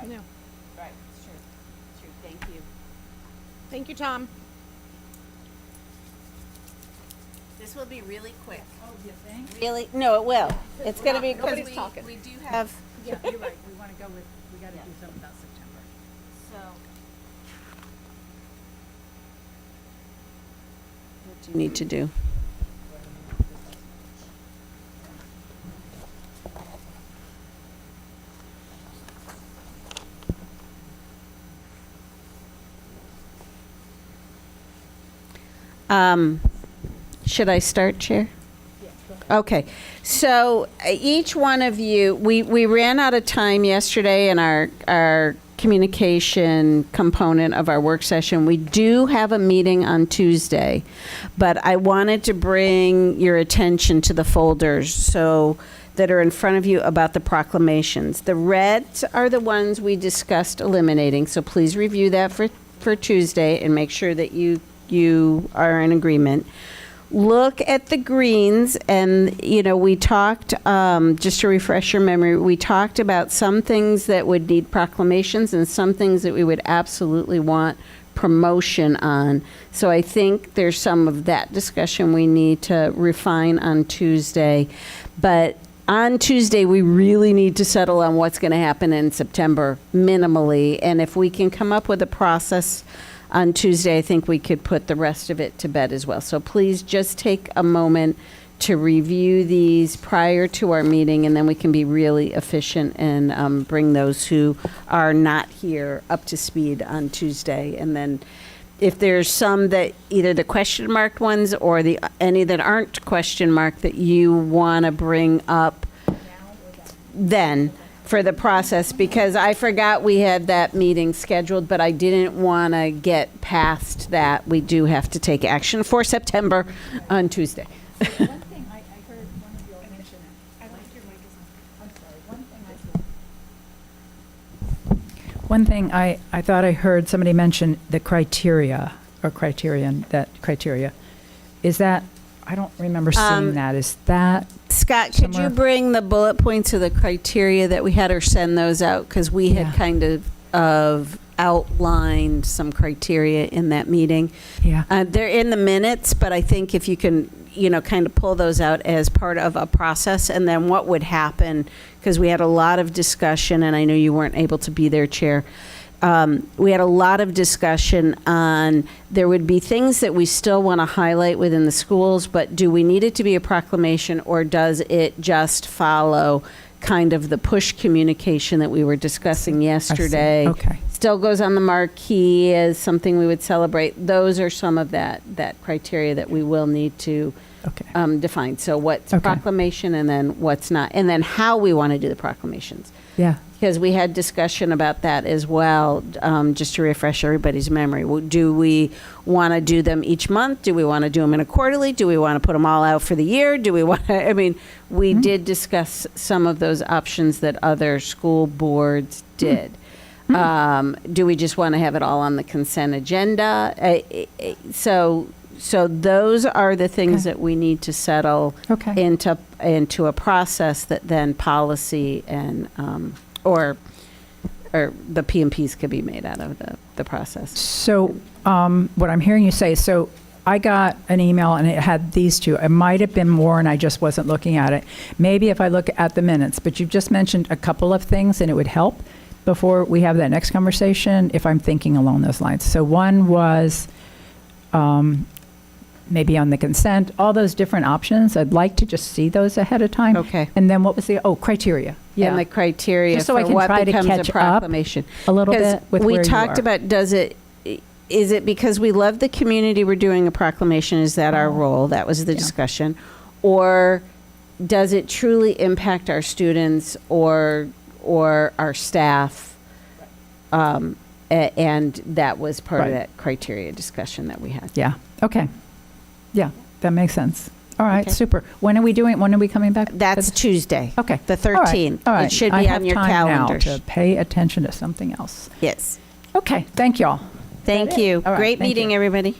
No. Right, it's true. It's true. Thank you. Thank you, Tom. This will be really quick. Oh, you think? Really? No, it will. It's going to be because Nobody's talking. we do have. Yeah, you're right. We want to go with, we got to do something about September. So. What do you need to do? Should I start, Chair? Okay, so each one of you, we ran out of time yesterday in our communication component of our work session. We do have a meeting on Tuesday, but I wanted to bring your attention to the folders that are in front of you about the proclamations. The reds are the ones we discussed eliminating, so please review that for Tuesday and make sure that you are in agreement. Look at the greens, and we talked, just to refresh your memory, we talked about some things that would need proclamations and some things that we would absolutely want promotion on. So I think there's some of that discussion we need to refine on Tuesday. But on Tuesday, we really need to settle on what's going to happen in September minimally. And if we can come up with a process on Tuesday, I think we could put the rest of it to bed as well. So please just take a moment to review these prior to our meeting, and then we can be really efficient and bring those who are not here up to speed on Tuesday. And then if there's some that either the question marked ones or any that aren't question marked that you want to bring up then for the process, because I forgot we had that meeting scheduled, but I didn't want to get past that. We do have to take action for September on Tuesday. One thing I heard one of you all mention it. I like your mic. I'm sorry. One thing I thought I heard somebody mention the criteria or criterion, that criteria. Is that, I don't remember seeing that. Is that Scott, could somewhere? you bring the bullet points of the criteria that we had, or send those out? Because we had kind of outlined some criteria in that meeting. Yeah. They're in the minutes, but I think if you can, kind of pull those out as part of a process, and then what would happen, because we had a lot of discussion, and I know you weren't able to be there, Chair. We had a lot of discussion on there would be things that we still want to highlight within the schools, but do we need it to be a proclamation, or does it just follow kind of the push communication that we were discussing yesterday? Okay. Still goes on the marquee as something we would celebrate. Those are some of that criteria that we will need to define. So what's proclamation, and then what's not, and then how we want to do the proclamations. Yeah. Because we had discussion about that as well, just to refresh everybody's memory. Do we want to do them each month? Do we want to do them in a quarterly? Do we want to put them all out for the year? Do we want to, we did discuss some of those options that other school boards did. Do we just want to have it all on the consent agenda? So those are the things that we need to settle into a process that then policy and or the PMPs could be made out of the process. So what I'm hearing you say, so I got an email and it had these two. It might have been more and I just wasn't looking at it. Maybe if I look at the minutes, but you've just mentioned a couple of things and it would help before we have that next conversation if I'm thinking along those lines. So one was maybe on the consent, all those different options. I'd like to just see those ahead of time. Okay. And then what was the, criteria. Yeah. And the criteria Just so for I can what try to becomes catch a proclamation. up a little bit with we where you talked are. about, is it because we love the community we're doing a proclamation? Is that our role? That was the discussion. Or does it truly impact our students or our staff? And that was part of that criteria discussion that we had. Yeah. Okay. Yeah, that makes sense. All right, super. When are we coming back? That's Tuesday. Okay. The 13th. All right. It should I be have on your time now calendars. to pay attention to something else. Yes. Okay, thank you all. Thank you. All right, Great thank meeting, you. everybody.